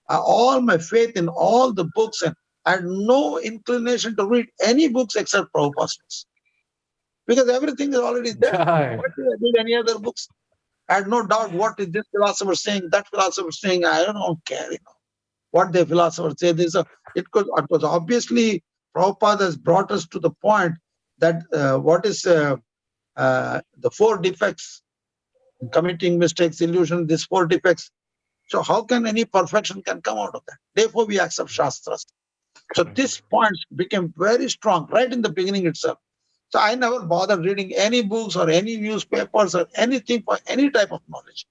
All my faith in all the books, and I had no inclination to read any books except Prabhupada's books, because everything is already there. Why should I read any other books? I had no doubt what is this philosopher saying, that philosopher saying. I don't care, what the philosopher say. It was obviously Prabhupada has brought us to the point that what is the four defects: committing mistakes, illusion, these four defects. So how can any perfection can come out of that? Therefore, we accept Shastras. So this point became very strong right in the beginning itself. So I never bothered reading any books or any newspapers or anything for any type of knowledge.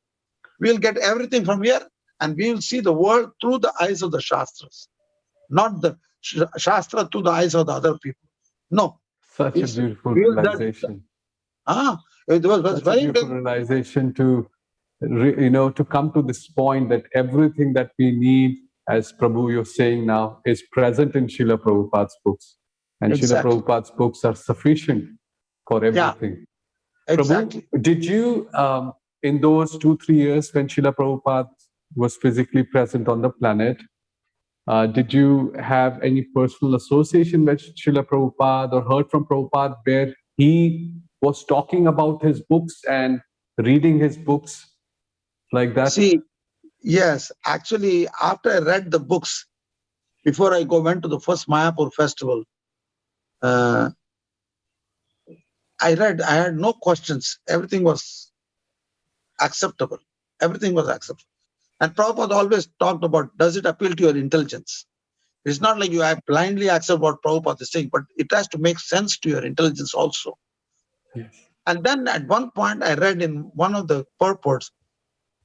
We'll get everything from here, and we will see the world through the eyes of the Shastras, not the Shastra through the eyes of the other people. No. Such a beautiful realization. It was very beautiful realization to come to this point that everything that we need, as Prabhu you're saying now, is present in Srila Prabhupada's books. And Exactly. Srila Prabhupada's books are sufficient for everything. Yeah, exactly. Prabhu, did you, in those 2-3 years when Srila Prabhupada was physically present on the planet, did you have any personal association with Srila Prabhupada or heard from Prabhupada where he was talking about his books and reading his books like that? See, yes, actually, after I read the books, before I went to the first Mayapur festival, I had no questions. Everything was acceptable. Everything was acceptable. And Prabhupada always talked about, does it appeal to your intelligence? It's not like you blindly accept what Prabhupada is saying, but it has to make sense to your intelligence also. Yes. And then at one point I read in one of the purports,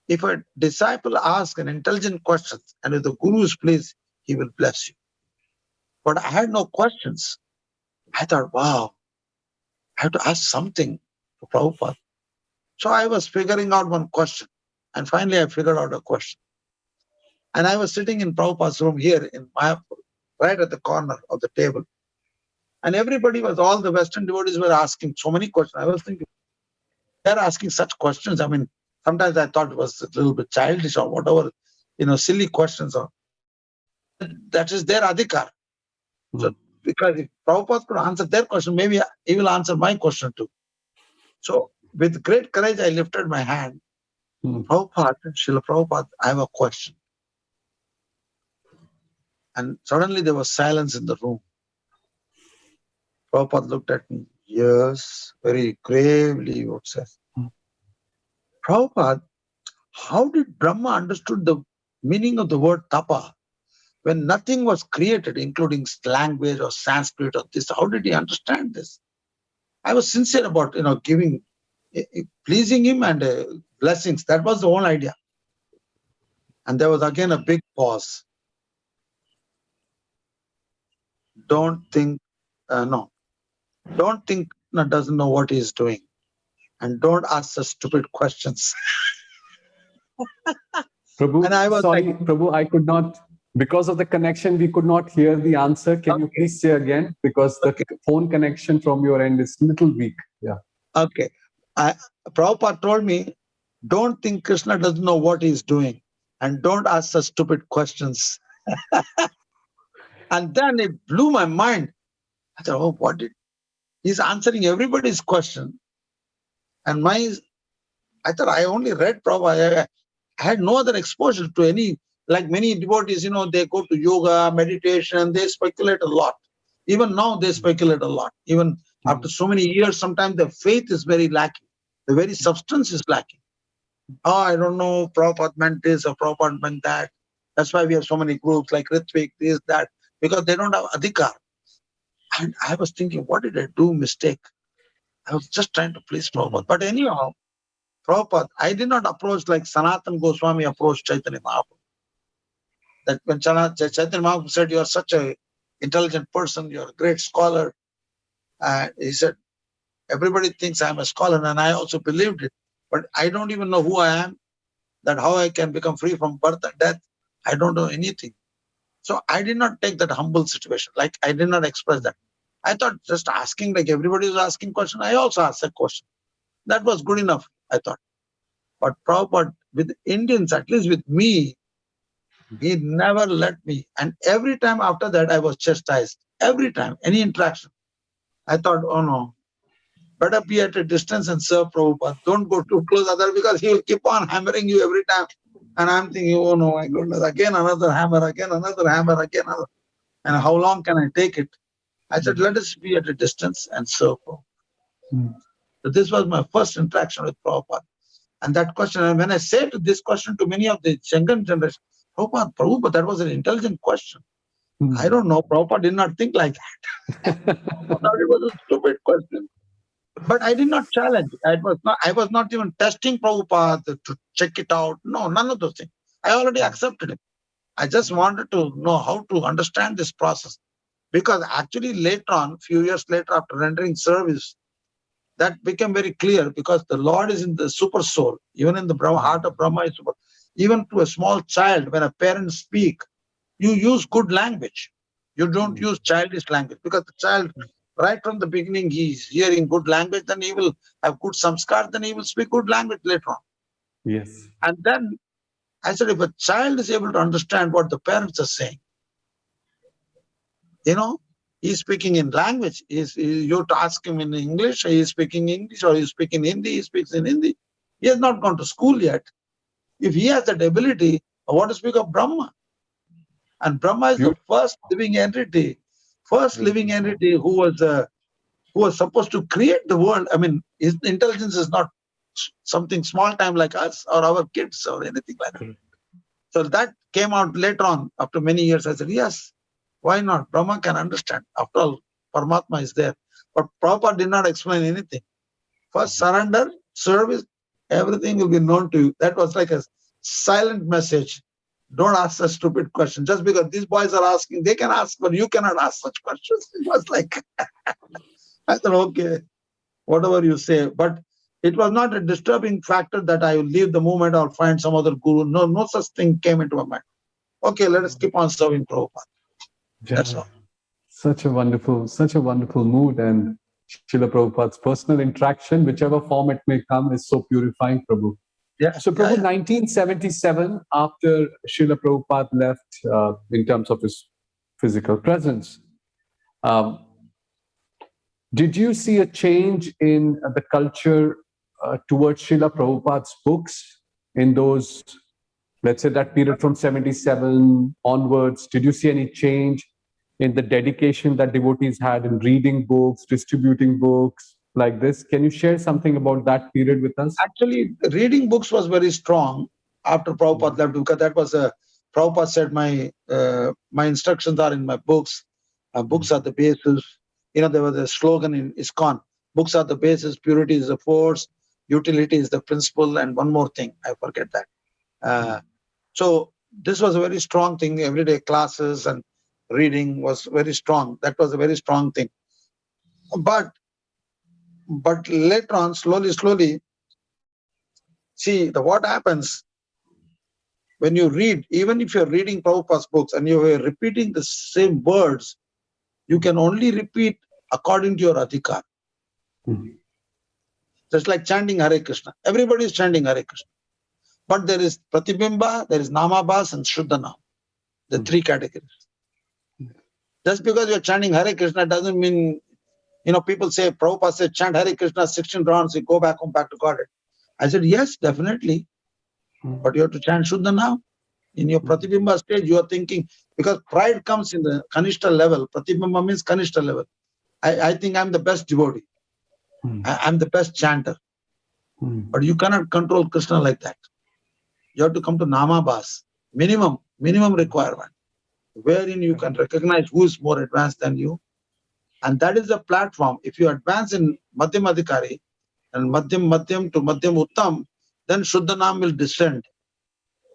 if a disciple asks an intelligent question and if the Guru is pleased, he will bless you. But I had no questions. I thought, wow, I have to ask something to Prabhupada. So I was figuring out one question. And finally I figured out a question. And I was sitting in Prabhupada's room here in Mayapur, right at the corner of the table. And all the Western devotees were asking so many questions. I was thinking, they're asking such questions. I mean, sometimes I thought it was a little bit childish or whatever, silly questions. That is their adhikar. So, because if Prabhupada could answer their question, maybe he will answer my question too. So, with great courage, I lifted my hand. Prabhupada, Srila Prabhupada, I have a question. And suddenly there was silence in the room. Prabhupada looked at me. Yes, very gravely, he would say. Prabhupada, how did Brahma understood the meaning of the word tapa? When nothing was created, including language or Sanskrit or this, how did he understand this? I was sincere about, giving, pleasing him and blessings. That was the whole idea. And there was again a big pause. Don't think doesn't know what he is doing. And don't ask such stupid questions. Prabhu, and I was Prabhu, I could not, because of the connection, we could not hear the answer. Can you please say again? Because the phone connection from your end is a little weak. Yeah. Okay. Prabhupada told me, don't think Krishna doesn't know what he's doing. And don't ask such stupid questions. And then it blew my mind. I thought, oh, what did He's answering everybody's question. And I thought I only read Prabhupada. I had no other exposure to any, like many devotees, they go to yoga, meditation, they speculate a lot. Even now they speculate a lot. Even after so many years, sometimes the faith is very lacking. The very substance is lacking. Oh, I don't know, Prabhupada meant this or Prabhupada meant that. That's why we have so many groups like Ritvik, this, that, because they don't have adhikar. And I was thinking, what did I do mistake? I was just trying to please Prabhupada. But anyhow, Prabhupada, I did not approach like Sanatana Goswami approached Chaitanya Mahaprabhu. That when Chaitanya Mahaprabhu said, you are such an intelligent person, you are a great scholar. He said, everybody thinks I am a scholar, and I also believed it. But I don't even know who I am, that how I can become free from birth and death. I don't know anything. So I did not take that humble situation. Like I did not express that. I thought just asking, like everybody was asking question, I also asked a question. That was good enough, I thought. But Prabhupada, with Indians, at least with me, he never let me. And every time after that, I was chastised. Every time, any interaction. I thought, oh no, better be at a distance and serve Prabhupada. Don't go too close, other because he will keep on hammering you every time. And I'm thinking, oh no, my goodness, again another hammer, again another hammer, again another. And how long can I take it? I said, let us be at a distance and serve Prabhupada. So this was my first interaction with Prabhupada. And that question, and when I said this question to many of the second generation, Prabhupada, that was an intelligent question. I don't know, Prabhupada did not think like that. I thought it was a stupid question. But I did not challenge. I was not even testing Prabhupada to check it out. No, none of those things. I already accepted it. I just wanted to know how to understand this process. Because actually later on, few years later, after rendering service, that became very clear because the Lord is in the super soul, even in the heart of Brahma is super. Even to a small child, when a parent speak, you use good language. You don't use childish language because the child, right from the beginning, he's hearing good language, then he will have good samskar, then he will speak good language later on. Yes. And then I said, if a child is able to understand what the parents are saying, he's speaking in language. You to ask him in English, he's speaking English, or he's speaking Hindi, he speaks in Hindi. He has not gone to school yet. If he has that ability, what to speak of Brahma? And Brahma is the first living entity, who was supposed to create the world. I mean, his intelligence is not something small time like us or our kids or anything like that. So that came out later on, after many years. I said, yes, why not? Brahma can understand. After all, Paramatma is there. But Prabhupada did not explain anything. First, surrender, service, everything will be known to you. That was like a silent message. Don't ask a stupid question. Just because these boys are asking, they can ask, but you cannot ask such questions. It was like, I thought, okay, whatever you say. But it was not a disturbing factor that I will leave the movement or find some other guru. No such thing came into my mind. Okay, let us keep on serving Prabhupada. That's all. Such a wonderful mood, and Srila Prabhupada's personal interaction, whichever form it may come, is so purifying, Prabhu. Yeah. So, Prabhu, 1977, after Srila Prabhupada left in terms of his physical presence, did you see a change in the culture towards Srila Prabhupada's books in those, let's say, that period from 77 onwards? Did you see any change in the dedication that devotees had in reading books, distributing books like this? Can you share something about that period with us? Actually, reading books was very strong after Prabhupada left, because that was Prabhupada said, my instructions are in my books. Books are the basis. There was a slogan in ISKCON, books are the basis, purity is the force, utility is the principle, and one more thing, I forget that. So this was a very strong thing. Everyday classes and reading was very strong. That was a very strong thing. But later on, slowly, see, what happens when you read, even if you're reading Prabhupada's books and you're repeating the same words, you can only repeat according to your adhikar. Just like chanting Hare Krishna. Everybody is chanting Hare Krishna. But there is Pratibimba, there is Namabhas, and Shraddha Nam. The three categories. Just because you're chanting Hare Krishna doesn't mean People say, Prabhupada said, chant Hare Krishna 16 rounds, you go back home, back to Godhead. I said, yes, definitely. But you have to chant Shuddha now. In your Pratibimba stage, you are thinking, because pride comes in the Kanishta level. Pratibimba means Kanishta level. I think I'm the best devotee. I'm the best chanter. But you cannot control Krishna like that. You have to come to Namabhas. Minimum requirement, wherein you can recognize who is more advanced than you. And that is the platform. If you advance in Madhyam Adhikari and Madhyam to Madhyam Uttam, then Shuddha Nam will descend.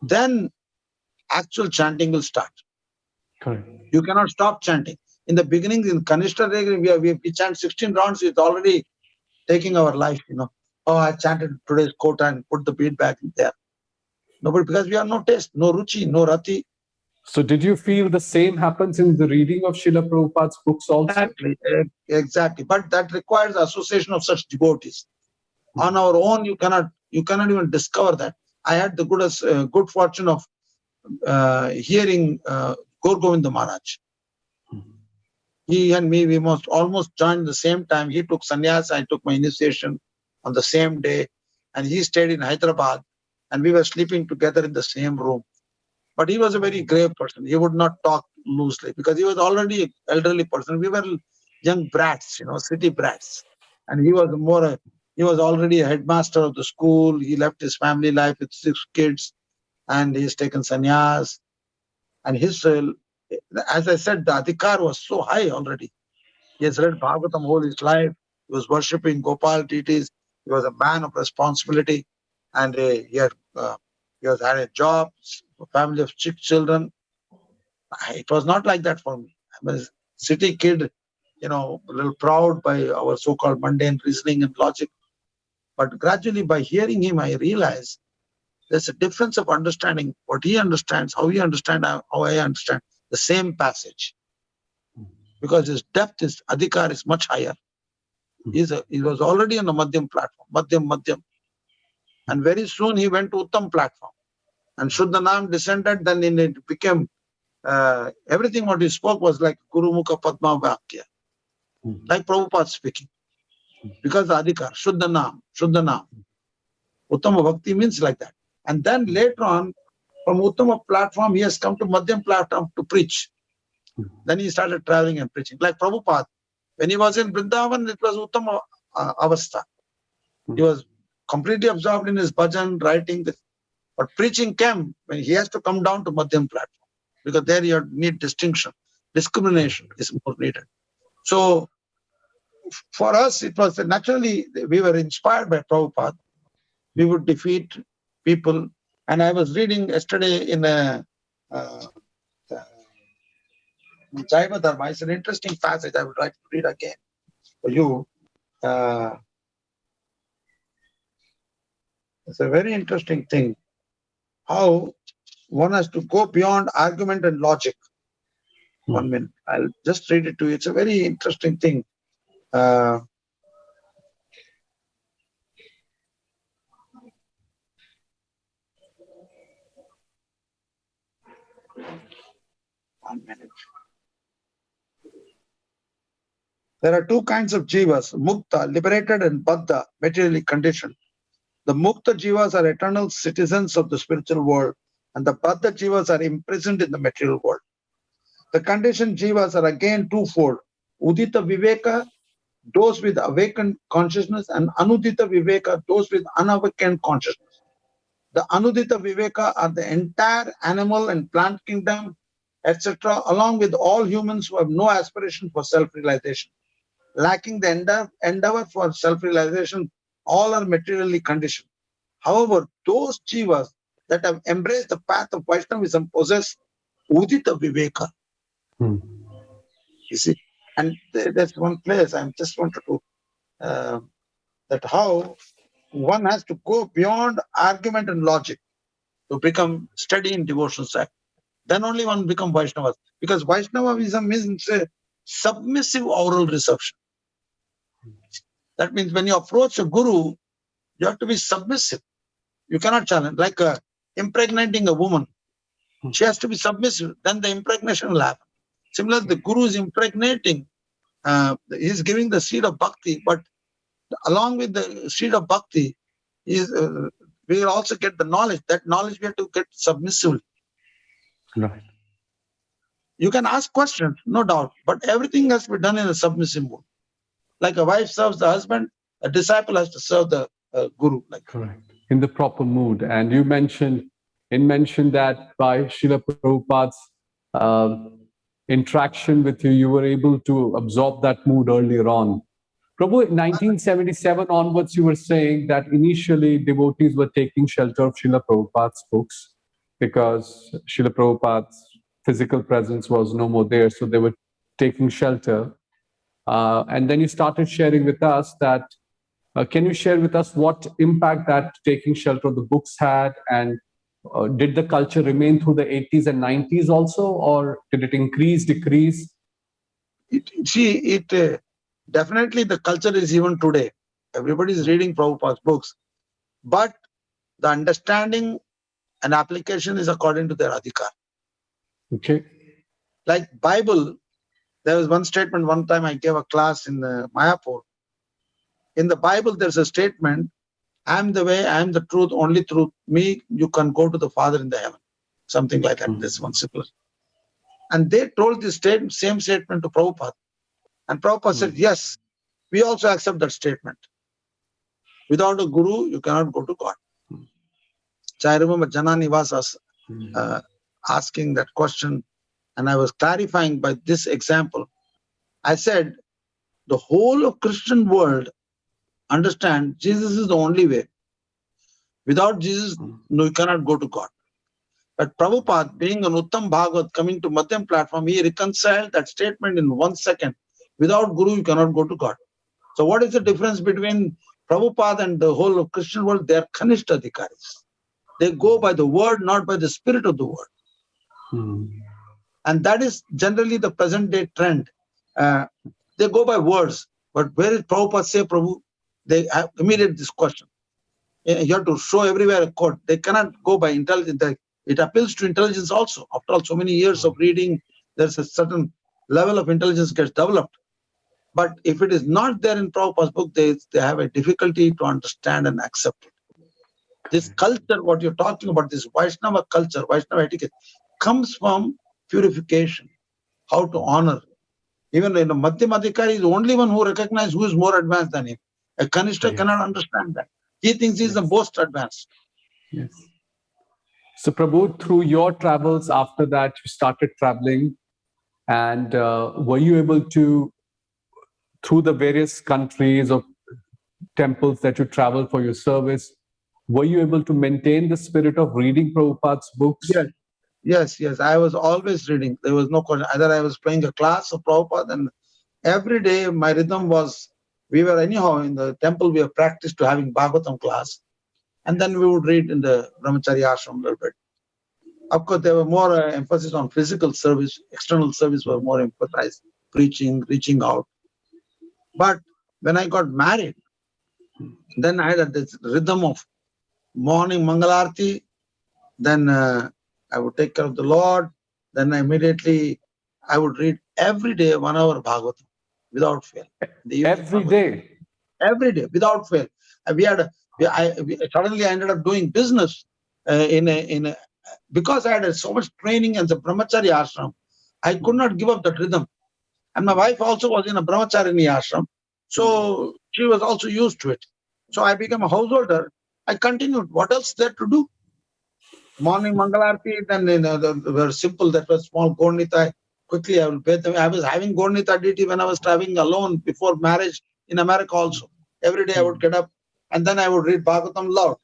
Then actual chanting will start. Correct. You cannot stop chanting. In the beginning, in Kanishta we chant 16 rounds, it's already taking our life, Oh, I chanted today's quota and put the beat back in there. No, but because we have no taste, no ruchi, no rati. So did you feel the same happens in the reading of Srila Prabhupada's books also? Exactly. But that requires association of such devotees. On our own, you cannot even discover that. I had the good fortune of hearing Gaur Govinda Maharaj. He and me, we must almost joined the same time. He took sannyas, I took my initiation on the same day, and he stayed in Hyderabad, and we were sleeping together in the same room. But he was a very grave person. He would not talk loosely because he was already an elderly person. We were young brats, city brats. And he was already a headmaster of the school. He left his family life with 6 kids, and he's taken sannyas. And as I said, the adhikar was so high already. He has read Bhagavatam all his life. He was worshipping Gopal deities. He was a man of responsibility, and he was had a job, a family of 6 children. It was not like that for me. I was a city kid, a little proud by our so-called mundane reasoning and logic. But gradually, by hearing him, I realized there's a difference of understanding what he understands, how he understands, how I understand the same passage. Because his depth, his adhikar is much higher. He was already on the Madhyam platform, Madhyam. And very soon he went to Uttam platform. And Shuddha Nam descended, then it became, everything what he spoke was like Guru Mukha Padma Vakya. Like Prabhupada speaking. Because the adhikar, Shuddha Nam. Uttama Bhakti means like that. And then later on, from Uttama platform, he has come to Madhyam platform to preach. Then he started traveling and preaching. Like Prabhupada, when he was in Vrindavan, it was Uttama Avastha. He was completely absorbed in his bhajan, writing. But preaching came when he has to come down to Madhyam platform. Because there you need distinction. Discrimination is more needed. So, for us, it was naturally, we were inspired by Prabhupada. We would defeat people. And I was reading yesterday in a Jaiva Dharma. It's an interesting passage. I would like to read again for you. It's a very interesting thing. How one has to go beyond argument and logic. 1 minute. I'll just read it to you. It's a very interesting thing. One minute. There are 2 kinds of jivas, mukta, liberated, and baddha, materially conditioned. The mukta jivas are eternal citizens of the spiritual world, and the baddha jivas are imprisoned in the material world. The conditioned jivas are again twofold. Udita viveka, those with awakened consciousness, and anudita viveka, those with unawakened consciousness. The anudita viveka are the entire animal and plant kingdom, etc., along with all humans who have no aspiration for self-realization. Lacking the endeavor for self-realization, all are materially conditioned. However, those jivas that have embraced the path of Vaishnavism possess udita viveka. You see, and that's one place I just wanted to, that how one has to go beyond argument and logic to become steady in devotional act. Then only one become Vaishnavas. Because Vaishnavism means a submissive oral reception. That means when you approach a guru, you have to be submissive. You cannot challenge. Like impregnating a woman, she has to be submissive. Then the impregnation will happen. Similarly, the guru is impregnating He's giving the seed of bhakti, but along with the seed of bhakti, is we will also get the knowledge. That knowledge we have to get submissively. Right. You can ask questions, no doubt, but everything has to be done in a submissive mode. Like a wife serves the husband, a disciple has to serve the guru. Like correct, in the proper mood. And you mentioned that by Srila Prabhupada's uh, interaction with you, you were able to absorb that mood earlier on. Prabhu, in 1977 onwards, you were saying that initially devotees were taking shelter of Srila Prabhupada's books because Srila Prabhupada's physical presence was no more there, so they were taking shelter. And then you started sharing with us that, can you share with us what impact that taking shelter of the books had, and did the culture remain through the 80s and 90s also, or did it increase, decrease? Definitely the culture is even today. Everybody is reading Prabhupada's books, but the understanding and application is according to their adhikar. Okay. Like Bible, there was one statement, one time I gave a class in Mayapur. In the Bible, there's a statement, I am the way, I am the truth, only through me you can go to the Father in the heaven. Something like that. This one simple. And they told this same statement to Prabhupada. And Prabhupada said, yes, we also accept that statement. Without a guru, you cannot go to God. So I remember Janani was asking that question, and I was clarifying by this example. I said, the whole of Christian world understand Jesus is the only way. Without Jesus, no, you cannot go to God. But Prabhupada, being an Uttam Bhagavad, coming to Madhyam platform, he reconciled that statement in 1 second. Without Guru, you cannot go to God. So what is the difference between Prabhupada and the whole of Christian world? They are Kanishta Adhikaris. They go by the word, not by the spirit of the word. And that is generally the present day trend. They go by words. But where is Prabhupada say, Prabhu? They have immediate this question. You have to show everywhere a quote. They cannot go by intelligence. It appeals to intelligence also. After all, so many years of reading, there's a certain level of intelligence gets developed. But if it is not there in Prabhupada's book, they have a difficulty to understand and accept it. This culture, what you're talking about, this Vaishnava culture, Vaishnava etiquette, comes from purification, how to honor. Even in a Madhyam Adhikari is the only one who recognizes who is more advanced than him. A Kanishta cannot understand that. He thinks he's the most advanced. Yes. So Prabhu, through your travels after that, you started traveling, and were you able to, through the various countries or temples that you traveled for your service, were you able to maintain the spirit of reading Prabhupada's books? Yes. I was always reading. There was no question. Either I was playing a class of Prabhupada, and every day my rhythm was, we were anyhow in the temple, we were practiced to having Bhagavatam class. And then we would read in the Brahmacharya ashram a little bit. Of course, there were more emphasis on physical service. External service were more emphasized, preaching, reaching out. But when I got married, then I had this rhythm of morning Mangalarti, then I would take care of the Lord, then immediately I would read every day 1 hour Bhagavatam without fail. Every day? Every day, without fail. Suddenly I ended up doing business because I had so much training in the Brahmacharya ashram, I could not give up that rhythm. And my wife also was in a Brahmacharini ashram, so she was also used to it. So I became a householder. I continued. What else there to do? Morning Mangalarti, then they were simple. That was small Gornita. Quickly I will pay them. I was having Gornita duty when I was traveling alone before marriage in America also. Every day I would get up and then I would read Bhagavatam loud.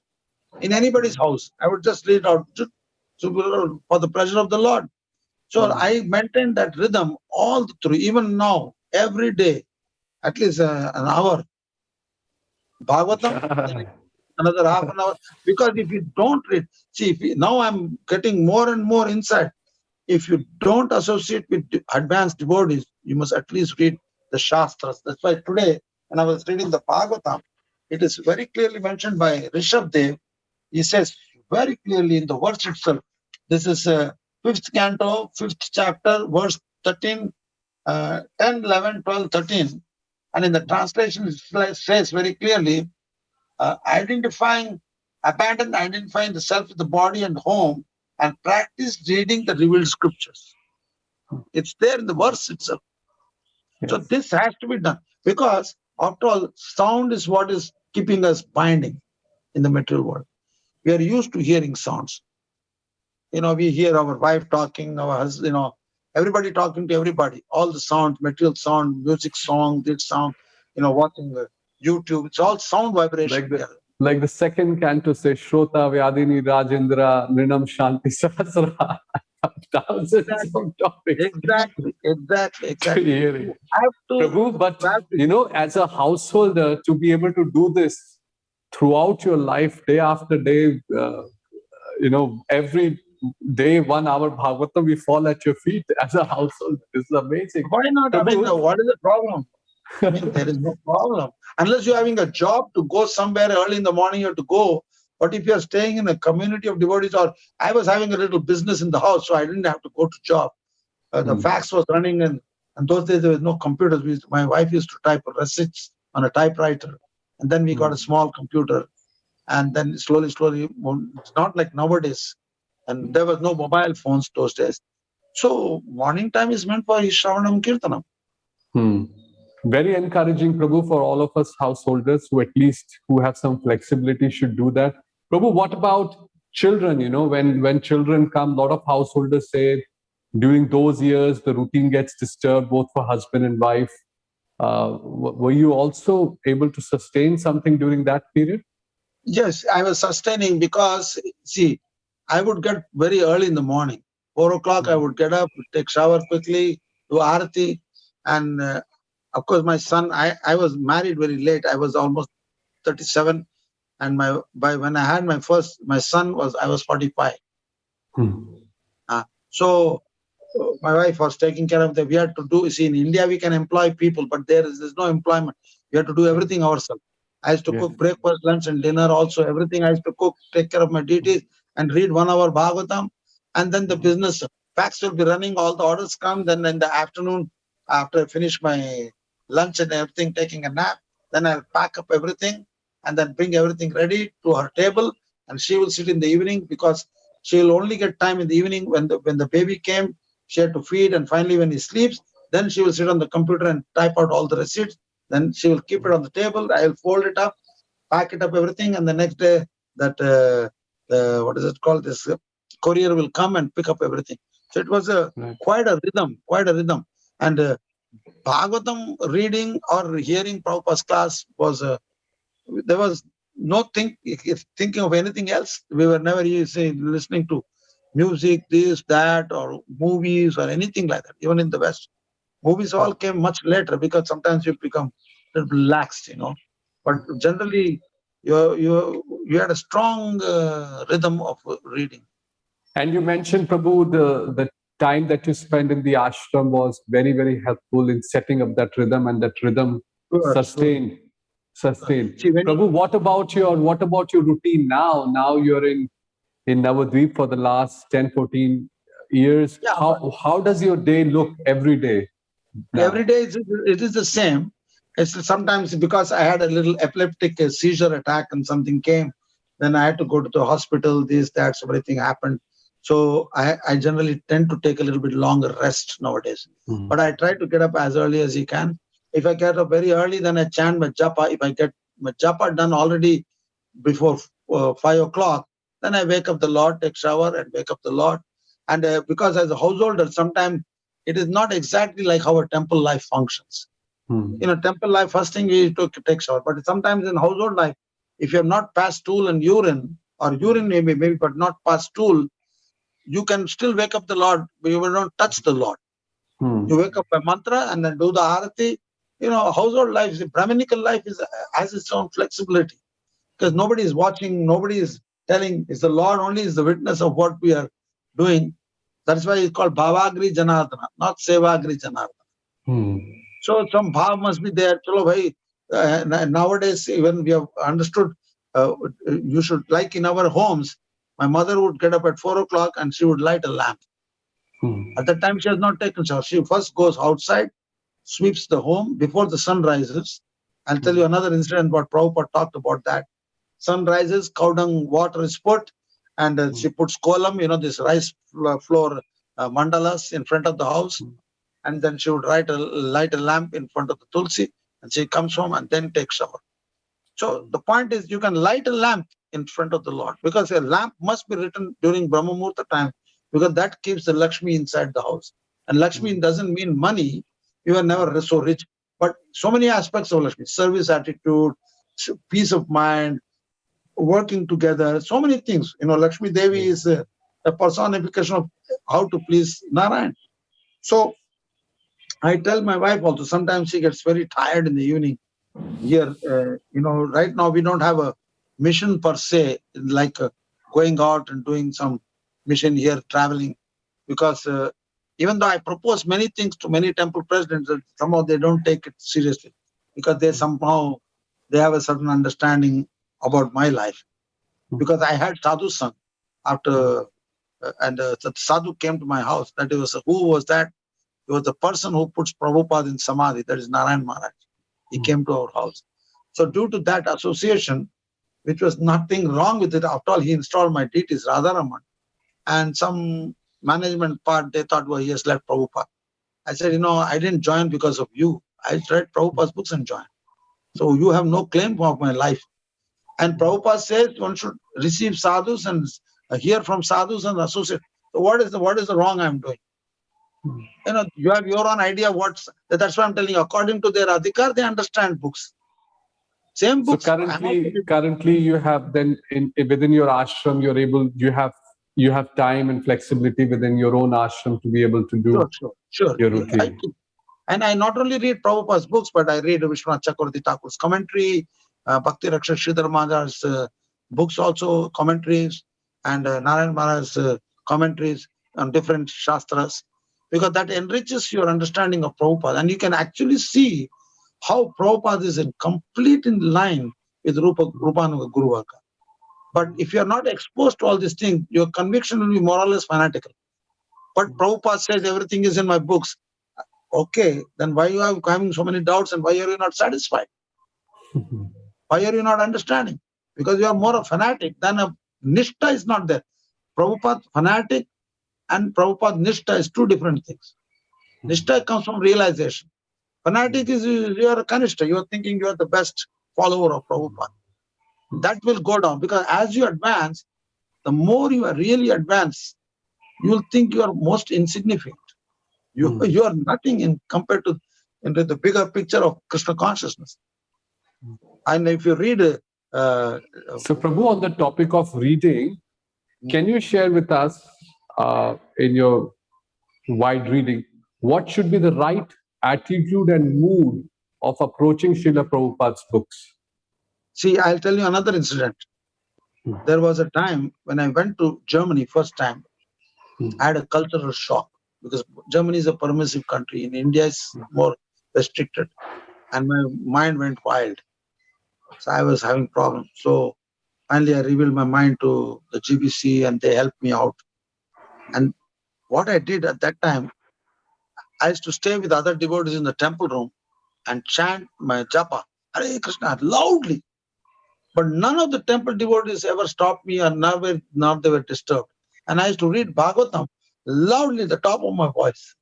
In anybody's house, I would just read out for the pleasure of the Lord. So I maintained that rhythm all through, even now, every day, at least an hour. Bhagavatam, another half an hour. Because if you don't read, now I'm getting more and more insight. If you don't associate with advanced devotees, you must at least read the Shastras. That's why today, when I was reading the Bhagavatam, it is very clearly mentioned by Rishabdev. He says very clearly in the verse itself, this is 5th canto, 5th chapter, verse 13. 10, 11, 12, 13. And in the translation, it says very clearly, abandon identifying the self with the body and home, and practice reading the revealed scriptures. It's there in the verse itself. Yes. So this has to be done, because after all, sound is what is keeping us binding in the material world. We are used to hearing sounds. We hear our wife talking, our husband, everybody talking to everybody. All the sound, material sound, music song, this sound, watching YouTube. It's all sound vibration. Like the second canto says, Shrota Vyadini Rajendra Nrinam Shanti Sahasra. Thousands of topics. Exactly. Hearing. I have to, Prabhu, but as a householder, to be able to do this throughout your life, day after day, every day, 1 hour Bhagavatam, we fall at your feet as a household. This is amazing. Why not? Prabhu, What is the problem? There is no problem. Unless you're having a job to go somewhere early in the morning, you have to go. But if you're staying in a community of devotees, or I was having a little business in the house, so I didn't have to go to job. The fax was running, and those days there was no computers. My wife used to type receipts on a typewriter, and then we got a small computer, and then slowly, it's not like nowadays, and there was no mobile phones those days. So morning time is meant for Shravanam Kirtanam. Very encouraging, Prabhu, for all of us householders who have some flexibility should do that. Prabhu, what about children? When children come, a lot of householders say during those years the routine gets disturbed both for husband and wife. Were you also able to sustain something during that period? Yes, I was sustaining, because see, I would get very early in the morning. 4 o'clock, I would get up, take shower quickly, do arati, and of course, my son. I was married very late. I was almost 37, and when I had my son I was 45. So my wife was taking care of them. We had to do. See, in India we can employ people, but there's no employment. We have to do everything ourselves. I used to cook breakfast, lunch, and dinner. Also, everything I used to cook, take care of my duties, and read 1 hour Bhagavatam, and then the business fax will be running. All the orders come. Then in the afternoon, after I finish my lunch and everything, taking a nap, then I'll pack up everything and then bring everything ready to her table, and she will sit in the evening, because she will only get time in the evening when the baby came. She had to feed, and finally when he sleeps, then she will sit on the computer and type out all the receipts. Then she will keep it on the table. I will fold it up, pack it up, everything, and the next day that what is it called? This courier will come and pick up everything. So it was quite a rhythm. And Bhagavatam reading or hearing Prabhupada's class was there was no thinking of anything else. We were never listening to music, this, that, or movies or anything like that. Even in the West, movies all came much later, because sometimes you become a little relaxed, But generally, you had a strong rhythm of reading. And you mentioned, Prabhu, the time that you spent in the ashram was very, very helpful in setting up that rhythm, and that rhythm sustained. See, Prabhu, what about your routine now? Now you're in Navadvip for the last 10, 14 years. Yeah, how does your day look every day? Now? Every day it is the same. It's sometimes because I had a little epileptic seizure attack and something came, then I had to go to the hospital, this, that, so everything happened. So I generally tend to take a little bit longer rest nowadays. But I try to get up as early as you can. If I get up very early, then I chant my japa. If I get my japa done already before 5 o'clock, then I wake up the Lord, take shower and wake up the Lord. And because as a householder, sometimes it is not exactly like how a temple life functions. Temple life, first thing we need to take shower. But sometimes in household life, if you have not passed stool and urine, or urine maybe, but not passed stool, you can still wake up the Lord, but you will not touch the Lord. You wake up by mantra and then do the arati. Household life, the Brahminical life has its own flexibility, because nobody is watching, nobody is telling. It's the Lord only is the witness of what we are doing. That's why it's called Bhavagri Janardana, not Sevagri Janardana. So some bhav must be there. Chalo bhai, nowadays, even we have understood, you should, like in our homes, my mother would get up at 4 o'clock and she would light a lamp. At that time, she has not taken shower. She first goes outside, sweeps the home before the sun rises. I'll tell you another incident what Prabhupada talked about that. Sun rises, cow dung water is put, and she puts kolam, this rice floor mandalas in front of the house, and then she would light a lamp in front of the tulsi, and she comes home and then takes shower. So the point is, you can light a lamp in front of the Lord, because a lamp must be written during Brahma Muhurta time, because that keeps the Lakshmi inside the house. And Lakshmi doesn't mean money. You are never so rich, but so many aspects of Lakshmi: service attitude, peace of mind, working together, so many things. Lakshmi Devi is a personification of how to please Narayan. So I tell my wife also, sometimes she gets very tired in the evening. Here, right now we don't have a mission per se, like going out and doing some mission here, traveling, because even though I propose many things to many temple presidents, somehow they don't take it seriously, because they have a certain understanding about my life. Because I had sadhu son after, and the sadhu came to my house. Who was that? He was the person who puts Prabhupada in samadhi. That is Narayan Maharaj. He came to our house. So due to that association, which was nothing wrong with it, after all, he installed my deities, Radharaman. And some management part, they thought, well, he has left Prabhupada. I said, I didn't join because of you. I read Prabhupada's books and joined. So you have no claim of my life. And Prabhupada says one should receive sadhus and hear from sadhus and associate. So what is the wrong I'm doing? You have your own idea. That's why I'm telling you. According to their adhikar, they understand books. Same books. So currently, you have then within your ashram, you have time and flexibility within your own ashram to be able to do sure. your routine. And I not only read Prabhupada's books, but I read Vishwanath Chakravarti Thakur's commentary, Bhakti Raksha Sridhar Maharaj's books also, commentaries, and Narayan Maharaj's commentaries on different shastras, because that enriches your understanding of Prabhupada. And you can actually see how Prabhupada is in line with Rupanuga Guru Varga. But if you are not exposed to all these things, your conviction will be more or less fanatical. But Prabhupada says everything is in my books. Okay, then why you are having so many doubts, and why are you not satisfied? Why are you not understanding? Because you are more a fanatic than a nishtha is not there. Prabhupada fanatic and Prabhupada nishtha is two different things. Nishtha comes from realization. Fanatic is you are a kanishta. You are thinking you are the best follower of Prabhupada. That will go down, because as you advance, the more you are really advanced, you will think you are most insignificant. You are nothing compared to into the bigger picture of Krishna consciousness. And if you read... so Prabhu, on the topic of reading, can you share with us in your wide reading, what should be the right attitude and mood of approaching Srila Prabhupada's books? See, I'll tell you another incident. There was a time when I went to Germany first time. I had a cultural shock, because Germany is a permissive country. In India, it's more restricted. And my mind went wild. So I was having problems. So finally, I revealed my mind to the GBC, and they helped me out. And what I did at that time, I used to stay with other devotees in the temple room and chant my japa, Hare Krishna, loudly. But none of the temple devotees ever stopped me, or nor they were disturbed. And I used to read Bhagavatam loudly at the top of my voice,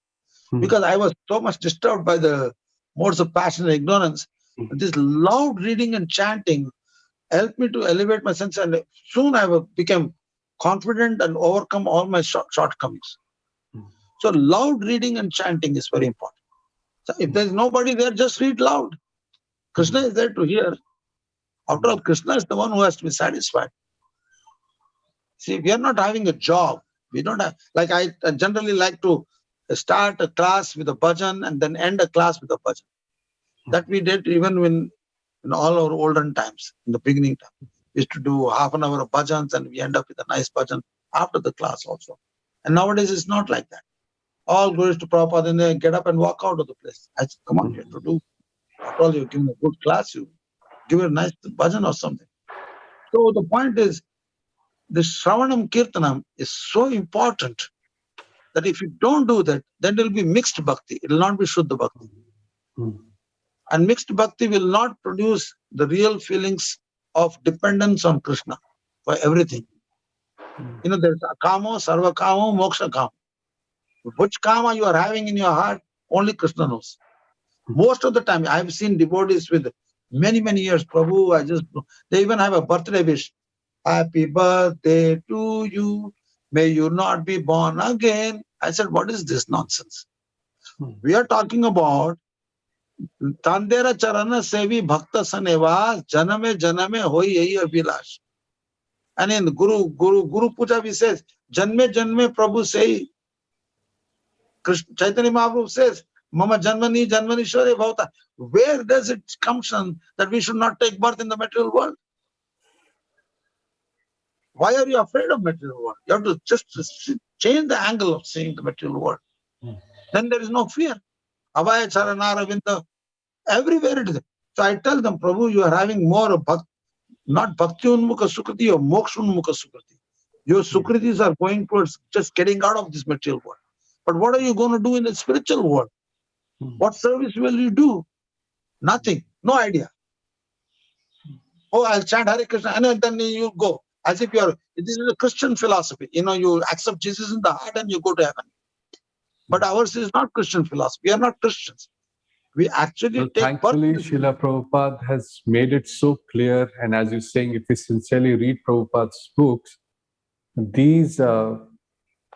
because I was so much disturbed by the modes of passion and ignorance. This loud reading and chanting helped me to elevate my sense, and soon I became confident and overcome all my shortcomings. So loud reading and chanting is very important. So if there is nobody there, just read loud. Krishna is there to hear. After all, Krishna is the one who has to be satisfied. See, we are not having a job. We don't have, like I generally like to start a class with a bhajan and then end a class with a bhajan. That we did even in all our olden times, in the beginning time. We used to do half an hour of bhajans, and we end up with a nice bhajan after the class also. And nowadays it's not like that. All glories to Prabhupada, and they get up and walk out of the place. I said, come on, you have to do. After all, you're giving a good class, you give a nice bhajan or something. So the point is, the Shravanam Kirtanam is so important. that if you don't do that, then it will be mixed bhakti. It will not be Shuddha bhakti. And mixed bhakti will not produce the real feelings of dependence on Krishna for everything. There's kamo, sarva kamo, moksha kamo. Which kama you are having in your heart, only Krishna knows. Most of the time, I've seen devotees with many, many years, Prabhu, they even have a birthday wish. Happy birthday to you. May you not be born again. I said, what is this nonsense? We are talking about Tandera Charana Sevi Bhakta Sanevas Janame Janame Hoi Yehi Abhilash. And in Guru Puja we says, Janme Janme Prabhu Sei. Chaitanya Mahaprabhu says, Mama Janmani Janmani Shore Bhavata. Where does it come from that we should not take birth in the material world? Why are you afraid of material world? You have to just change the angle of seeing the material world. Then there is no fear. Abhaya Charana Ravinda, everywhere it is. So I tell them, Prabhu, you are having more of not Bhakti Unmukha Sukriti or Moksha Unmukha Sukriti. Your Sukritis are going towards just getting out of this material world. But what are you going to do in the spiritual world? What service will you do? Nothing. No idea. Oh, I'll chant Hare Krishna, and then you go. As if this is a Christian philosophy. You accept Jesus in the heart and you go to heaven. But ours is not Christian philosophy. We are not Christians. We actually take birth. Thankfully, Srila Prabhupada has made it so clear. And as you're saying, if we sincerely read Prabhupada's books, these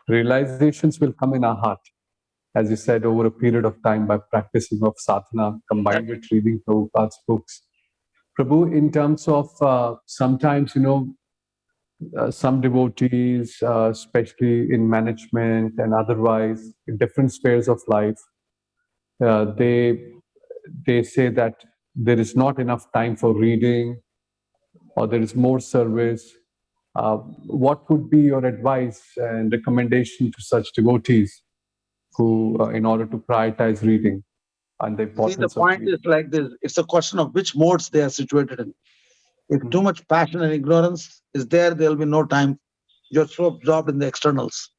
realizations will come in our heart, as you said, over a period of time by practicing of sadhana combined with reading Prabhupada's books. Prabhu, in terms of sometimes, some devotees, especially in management and otherwise, in different spheres of life, they say that there is not enough time for reading, or there is more service. What would be your advice and recommendation to such devotees who, in order to prioritize reading and the importance the point of reading? is like this. It's a question of which modes they are situated in. If too much passion and ignorance is there will be no time. You're so absorbed in the externals.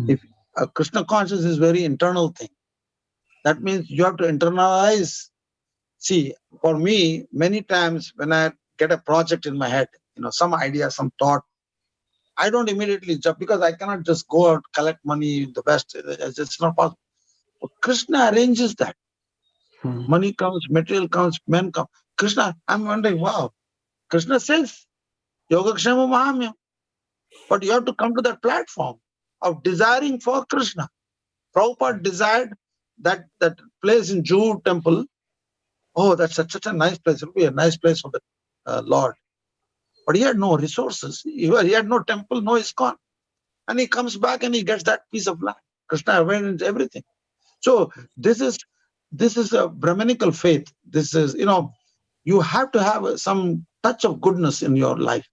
If a Krishna consciousness is very internal thing, that means you have to internalize. See, for me, many times when I get a project in my head, some idea, some thought, I don't immediately jump because I cannot just go out, collect money, the best. It's not possible. But Krishna arranges that. Money comes, material comes, men come. Krishna, I'm wondering, wow. Krishna says, Yogakshema Mahamya. But you have to come to that platform of desiring for Krishna. Prabhupada desired that place in Jude temple. Oh, that's such a nice place. It will be a nice place for the Lord. But he had no resources. He had no temple, no ISKCON. And he comes back and he gets that piece of land. Krishna arranged everything. So this is a Brahminical faith. This is, you have to have some touch of goodness in your life.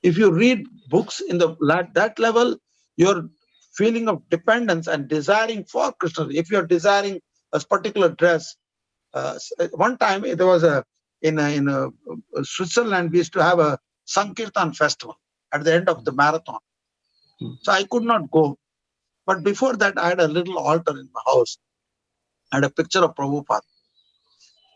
If you read books in that level, your feeling of dependence and desiring for Krishna. If you're desiring a particular dress, one time there was in Switzerland, we used to have a Sankirtan festival at the end of the marathon. So I could not go. But before that, I had a little altar in my house. I had a picture of Prabhupada.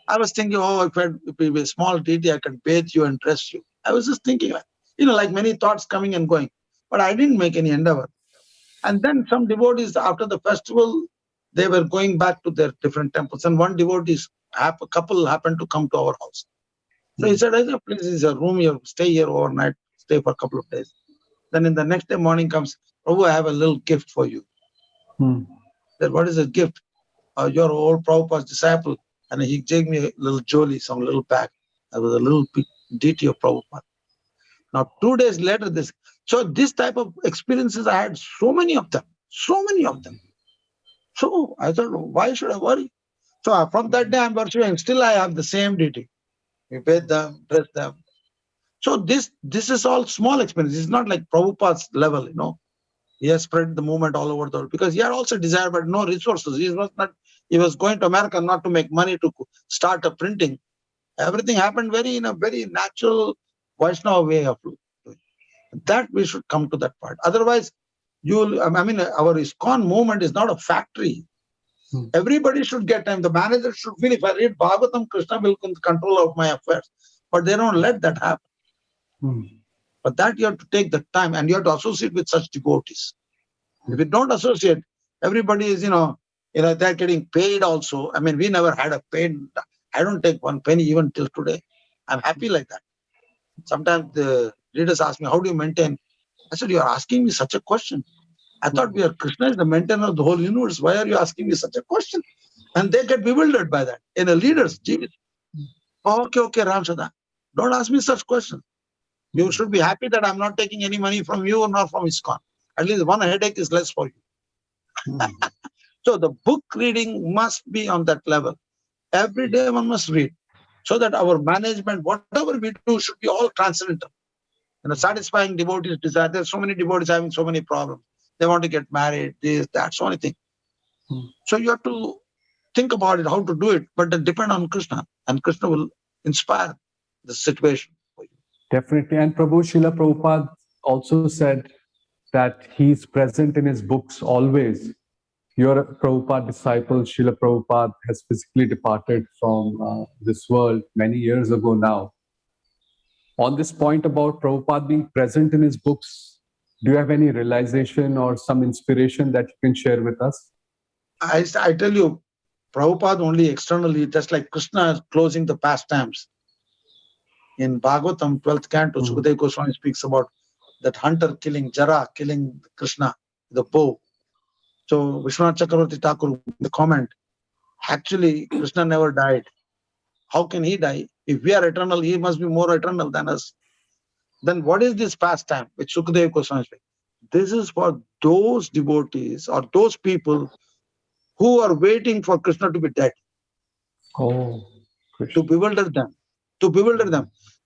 I was thinking, if it be a small deity, I can bathe you and dress you. I was just thinking, like many thoughts coming and going. But I didn't make any endeavor. And then some devotees, after the festival, they were going back to their different temples. And one a couple happened to come to our house. So he said, please, this is a room here, stay here overnight, stay for a couple of days. Then in the next day morning comes, Prabhu, I have a little gift for you. Said, what is the gift? Your old Prabhupada's disciple. And he gave me a little joli, some little bag. That was a little deity of Prabhupada. Now, 2 days later, so this type of experiences, I had so many of them. So I thought, why should I worry? So from that day, I'm worshiping. Still, I have the same deity. We bathe them, dress them. So this is all small experience. It's not like Prabhupada's level, He has spread the movement all over the world because he had also desired, but no resources. He was going to America not to make money to start a printing. Everything happened in a very natural Vaishnava way of doing. That we should come to that part. Otherwise, our ISKCON movement is not a factory. Everybody should get time. The manager should feel, if I read Bhagavatam, Krishna will control of my affairs. But they don't let that happen. But that you have to take the time, and you have to associate with such devotees. If you don't associate, everybody is, they're getting paid also. We never had a paid. I don't take one penny even till today. I'm happy like that. Sometimes the leaders ask me, how do you maintain? I said, you are asking me such a question. I thought Krishna is the maintainer of the whole universe. Why are you asking me such a question? And they get bewildered by that. In a leader's Jesus. Okay, Ram Sada. Don't ask me such questions. You should be happy that I'm not taking any money from you or not from ISKCON. At least one headache is less for you. So the book reading must be on that level. Every day one must read, so that our management, whatever we do, should be all transcendental. Satisfying devotees' desire. There's so many devotees having so many problems. They want to get married, this, that, so many things. So you have to think about it, how to do it, but then depend on Krishna, and Krishna will inspire the situation for you. Definitely. And Prabhu, Srila Prabhupada also said that he's present in his books always. Your Prabhupada disciple, Srila Prabhupada, has physically departed from this world many years ago now. On this point about Prabhupada being present in his books, do you have any realization or some inspiration that you can share with us? I tell you, Prabhupada only externally, just like Krishna is closing the pastimes. In Bhagavatam, 12th canto, Sukadeva Goswami speaks about that hunter killing Jara, killing Krishna, the bow. So Vishwanath Chakravarti Thakur, the comment, actually Krishna never died. How can he die? If we are eternal, he must be more eternal than us. Then what is this pastime which Sukadeva Goswami speaks? This is for those devotees or those people who are waiting for Krishna to be dead. To bewilder them.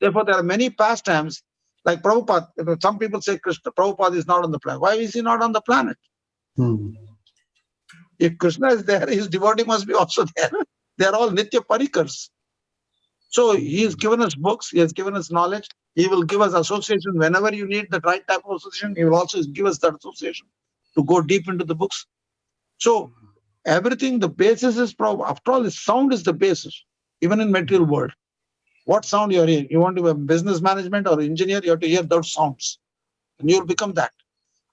Therefore, there are many pastimes, like Prabhupada. Some people say Prabhupada is not on the planet. Why is he not on the planet? If Krishna is there, his devotee must be also there. They are all Nitya Parikars. So he has given us books, he has given us knowledge, he will give us association. Whenever you need the right type of association, he will also give us that association to go deep into the books. So everything, the basis is Prabhupada. After all, the sound is the basis, even in material world. What sound you are hearing? You want to be a business management or engineer, you have to hear those sounds. And you will become that.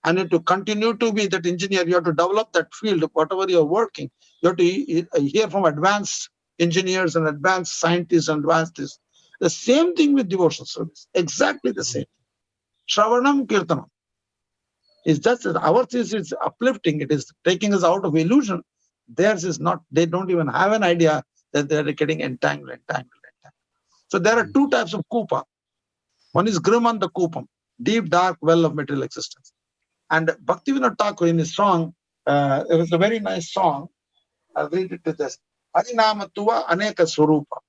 And you have to continue to be that engineer. You have to develop that field of whatever you are working. You have to hear from advanced engineers and advanced scientists and advanced this. The same thing with devotional service. Exactly the same. Shravanam Kirtanam. It's just that ours is uplifting. It is taking us out of illusion. Theirs is not. They don't even have an idea that they are getting entangled. So there are two types of kupa. One is Grimanda Kupam, deep dark well of material existence. And Bhaktivinoda Thakur in his song, it was a very nice song. I'll read it to this. Harinama Tuva Aneka Swarupa.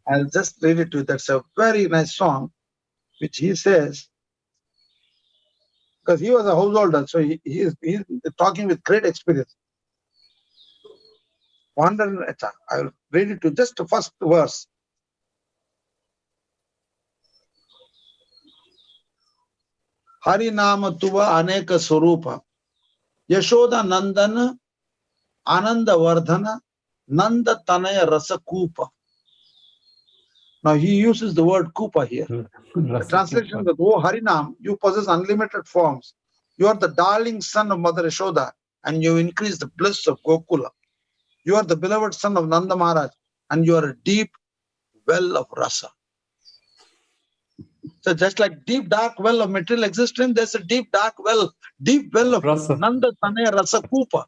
I'll just read it to you. That's a very nice song, which he says, because he was a householder, so he's talking with great experience. I'll read it to just the first verse. Harinama Tuva Aneka Swarupa. Yashoda Nandana Ananda Vardhana Nanda Tanaya Rasa Kupa. Now he uses the word Kupa here. The translation is, oh Harinam, you possess unlimited forms. You are the darling son of Mother Yashoda, and you increase the bliss of Gokula. You are the beloved son of Nanda Maharaj, and you are a deep well of rasa. So just like deep dark well of material existence, there's a deep well of rasa. Nanda Tanaya Rasa Kupa.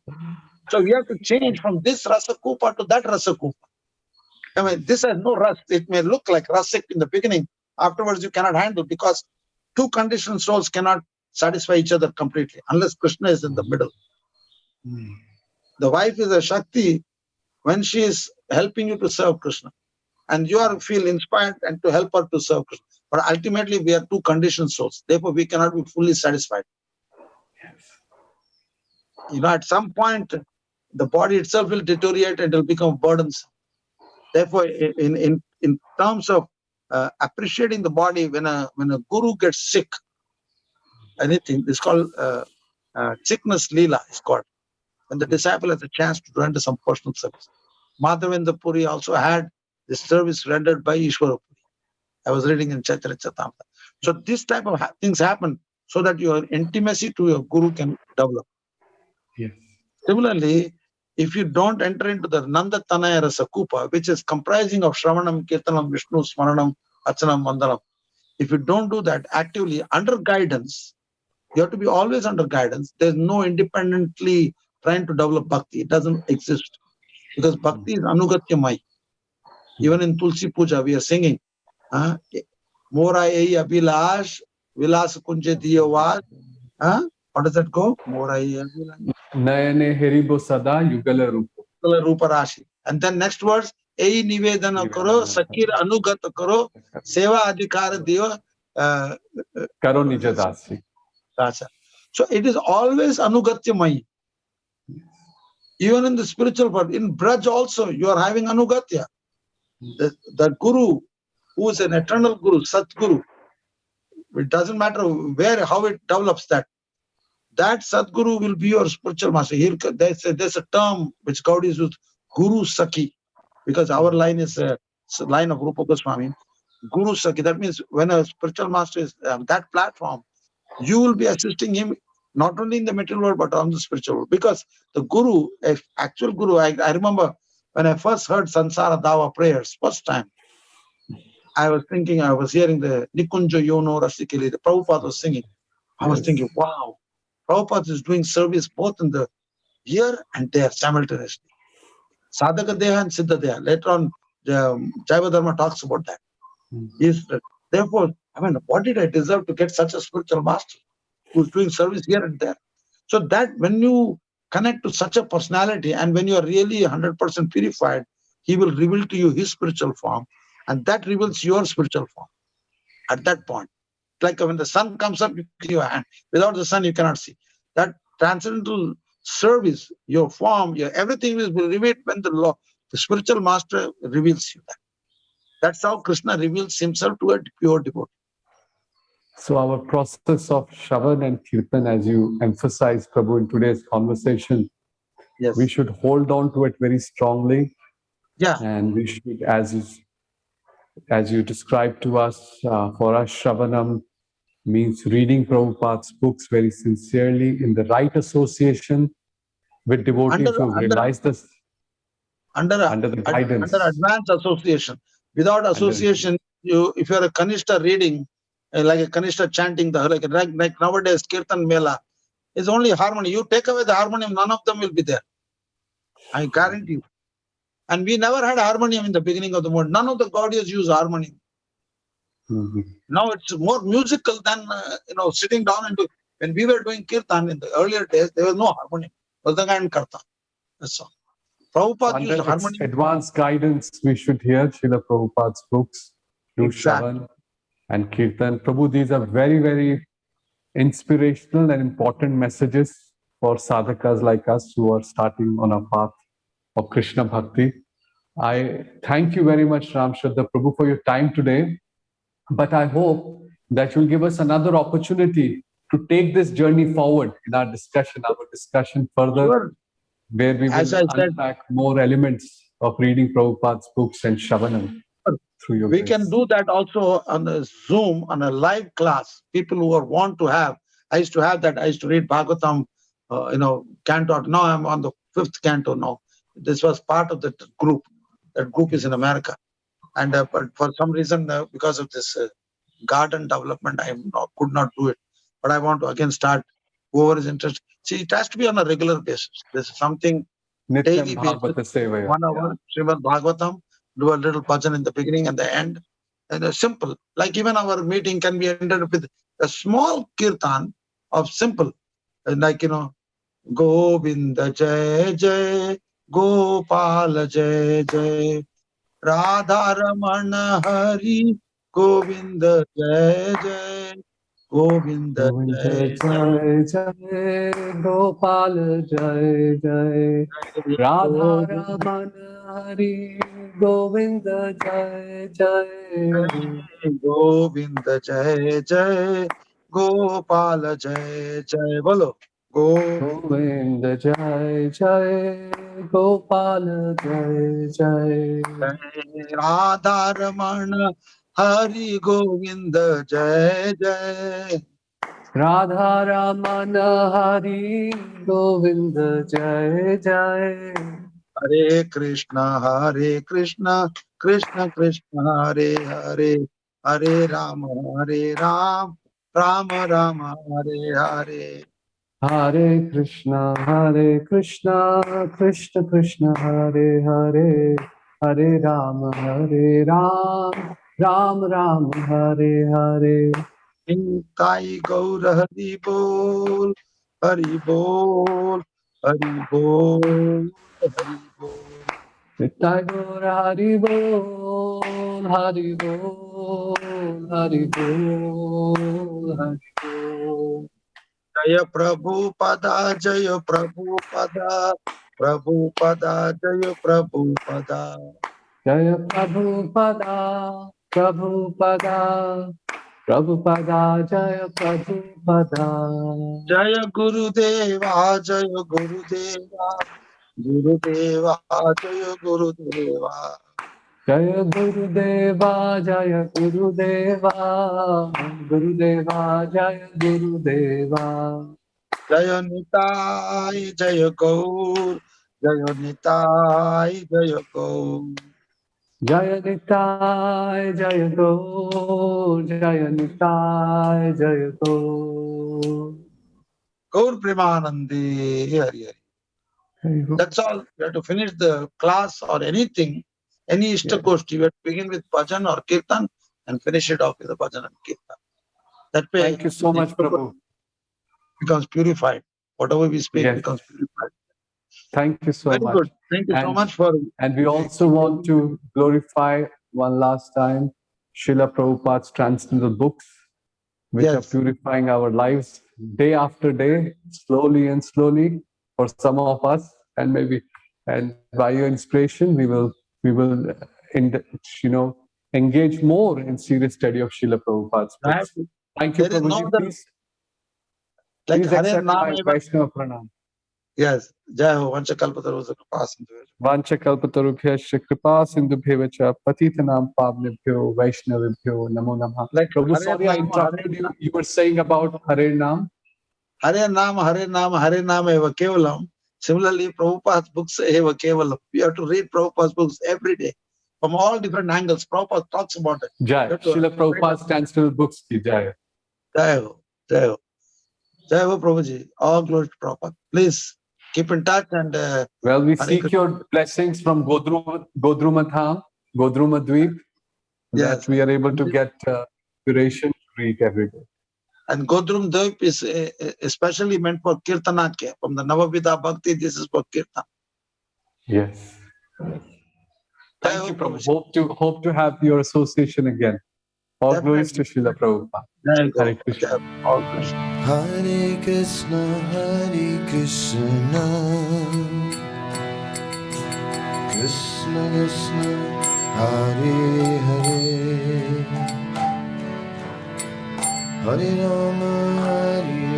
So we have to change from this Rasa Kupa to that Rasa Kupa. This has no rust. It may look like rasik in the beginning. Afterwards, you cannot handle, because two conditioned souls cannot satisfy each other completely unless Krishna is in the middle. The wife is a Shakti when she is helping you to serve Krishna, and you feel inspired and to help her to serve Krishna. But ultimately, we are two conditioned souls. Therefore, we cannot be fully satisfied. Yes. At some point, the body itself will deteriorate and it will become burdensome. Therefore, in terms of appreciating the body, when a guru gets sick, anything. It's called sickness Leela, is called. When the disciple has a chance to render some personal service. Madhavendra Puri also had the service rendered by Ishwara Puri. I was reading in Chaitanya Charitamrita. So this type of things happen so that your intimacy to your guru can develop. Yes. Similarly, if you don't enter into the Nanda Tanaya Rasa Kupa, which is comprising of Shravanam, Kirtanam, Vishnu, Smaranam, Archanam, Vandanam, if you don't do that actively under guidance, you have to be always under guidance. There's no independently trying to develop bhakti. It doesn't exist. Because bhakti is anugatyamai. Even in Tulsi Puja, we are singing, Mora ei abhilash, vilas kunje diyawaz. What does that go? Mora ei abhilash. Nayane heribo sada yugala rupo. Rupa Rashi. And then next words, ei nivedana karo, sakir anugata karo, seva adhikara diyo. Karo nija dasi. So it is always anugatyamai. Even in the spiritual part, in Braj also, you are having anugatya. The guru, who is an eternal guru, Satguru, it doesn't matter where, how it develops that Sadguru will be your spiritual master. There's a term which Gaudis use, Guru Sakhi, because our line is a line of Rupa Goswami. Guru Sakhi, that means when a spiritual master is on that platform, you will be assisting him not only in the material world but on the spiritual world. Because the guru, actual guru, I remember when I first heard Sansara Dava prayers, first time, I was hearing the Nikunja Yono Rasikili, the Prabhupada was singing. I was thinking, wow, Prabhupada is doing service both in the here and there simultaneously. Sadhaka Deha and Siddha Deha. Later on, Jaiva Dharma talks about that. Therefore, what did I deserve to get such a spiritual master who's doing service here and there? So that when you connect to such a personality and when you are really 100% purified, he will reveal to you his spiritual form, and that reveals your spiritual form at that point. Like when the sun comes up, you give your hand. Without the sun, you cannot see. That transcendental service, your form, everything will be revealed when the spiritual master reveals you that. That's how Krishna reveals himself to a pure devotee. So our process of Shravan and Kirtan, as you emphasized, Prabhu, in today's conversation, yes, we should hold on to it very strongly. Yeah. And we should, as you described to us, for us, Shravanam means reading Prabhupada's books very sincerely in the right association with devotees who realize this under the guidance. Under advanced association. Without association, if you're a Kanishta reading, like a Kanishta chanting, like nowadays Kirtan Mela, is only harmony. You take away the harmonium, none of them will be there. I guarantee you. And we never had harmonium in the beginning of the world. None of the Gaudias use harmonium. Now it's more musical than sitting down and when we were doing Kirtan in the earlier days, there was no harmonium. Vardanga and Karta. That's all. Prabhupada used harmonium. Advanced guidance, we should hear Srila Prabhupada's books, do Shravan and Kirtan. Prabhu, these are very, very inspirational and important messages for sadhakas like us who are starting on a path of Krishna Bhakti. I thank you very much, Ram Shraddha Prabhu, for your time today. But I hope that you'll give us another opportunity to take this journey forward in our discussion further, where we will unpack more elements of reading Prabhupada's books and Shravanam. We can do that also on a Zoom, on a live class. People who are want to have. I used to have that. I used to read Bhagavatam, canto. Now I'm on the 5th canto now. This was part of that group. That group is in America. And but for some reason, because of this garden development, I could not do it. But I want to again start. Whoever is interested. See, it has to be on a regular basis. This is something daily basis. 1 hour, Srimad Bhagavatam. Do a little bhajan in the beginning and the end. And a simple, like even our meeting can be ended with a small kirtan of simple, like, Govinda Jai Jai, Gopala Jai Jai, Radha Ramana Hari, Govinda Jai Jai, Govinda Jai Jai Jai, Gopala Jai Jai, Radha Ramana Hari, Govinda Jai Jai, Govinda Jai Jai, Gopal Jai Jai Bolo. Go Govinda Jai Jai, Gopal Jai Jai. Radha Ramana Hari Govinda Jai Jai. Radha Ramana Hari Govinda Jai Jai. Hare Krishna, Krishna Krishna, Hare Hare Ram, Rama Rama, Hare Hare. Hare Krishna, Krishna Krishna, Hare Hare, Hare Ram, Ram Ram, Hare Hare. Nitai Gaur Hari Bol, Hari Bol, Hari Bol, Hari Bol. Nitai Gaur Hari Bol, Hari Bol, Hari Bol, Hari Bol. Jaya Prabhupada, Jaya Prabhupada, Prabhupada, Jaya Prabhupada. Jaya Prabhupada, Prabhupada, Prabhupada, Jaya Prabhupada. Jaya Gurudeva, Jaya Gurudeva, Gurudeva, Jaya Gurudeva. Jaya Gurudeva, Jaya Gurudeva, Gurudeva, Jaya Gurudeva. Jaya Nitai, Jaya Gaur, Jaya Nitai, Jaya Gaur. Jaya Nitai, Jaya Gaur, Jaya Nitai, Jaya Gaur. Gaur Premanandi, Hari Hari. That's all. You have to finish the class or anything, any Ishtakoshti. You have to begin with bhajan or kirtan and finish it off with the bhajan and kirtan. That way, Thank you so the much, Ishtakoshti Prabhu. becomes purified. Whatever we speak Yes, becomes purified. thank you so Very much. good. Thank you so much for. And we also want to glorify one last time Srila Prabhupada's transcendental books, which are Yes. purifying our lives day after day, slowly and slowly for some of us, and maybe, and by your inspiration, we will, engage more in serious study of Srila Prabhupada's books. Thank you, There is no Prabhuji. other, like Please Hare accept Naam. my Vaishnava Pranam. Yes. Jai Ho, Vancha Kalpataru Pasim. Vanchakalpatarubhyascha kripa sindhubheva cha patitanam pavnebhyo vaishnavibhyo namo namah. Like Prabhu, Hare sorry I Naam, interrupted you. You were saying about Hare Nam. Hare Naam, Hare Naam, Hare Naam Eva Kevalam. Similarly, Prabhupada's books Eva Kevalam. You have to read Prabhupada's books every day from all different angles. Prabhupada talks about it. Jai. Srila Prabhupada's transcendental books ki Jai. Jai Ho, Jai Ho. Jai Ho, Prabhuji. All glory to Prabhupada. Please keep in touch and Well, we Hare seek Krishna. your blessings from Godruma Dham, Godruma Dweep, Yes. that we are able to get inspiration to read every day. And Godrum Dweep is especially meant for Kirtanakya. From the Navavida Bhakti, this is for Kirtan. Yes. Jai Thank Ho, you, Prabhu. Prabhuji. Hope to have your association again. All glories to Definitely. Srila Prabhupada. Jai Go. Hare Krishna. Jai Ho. All Krishna. Hare Krishna, Hare Krishna, Krishna Krishna, Hare Hare, Hare Rama, Hare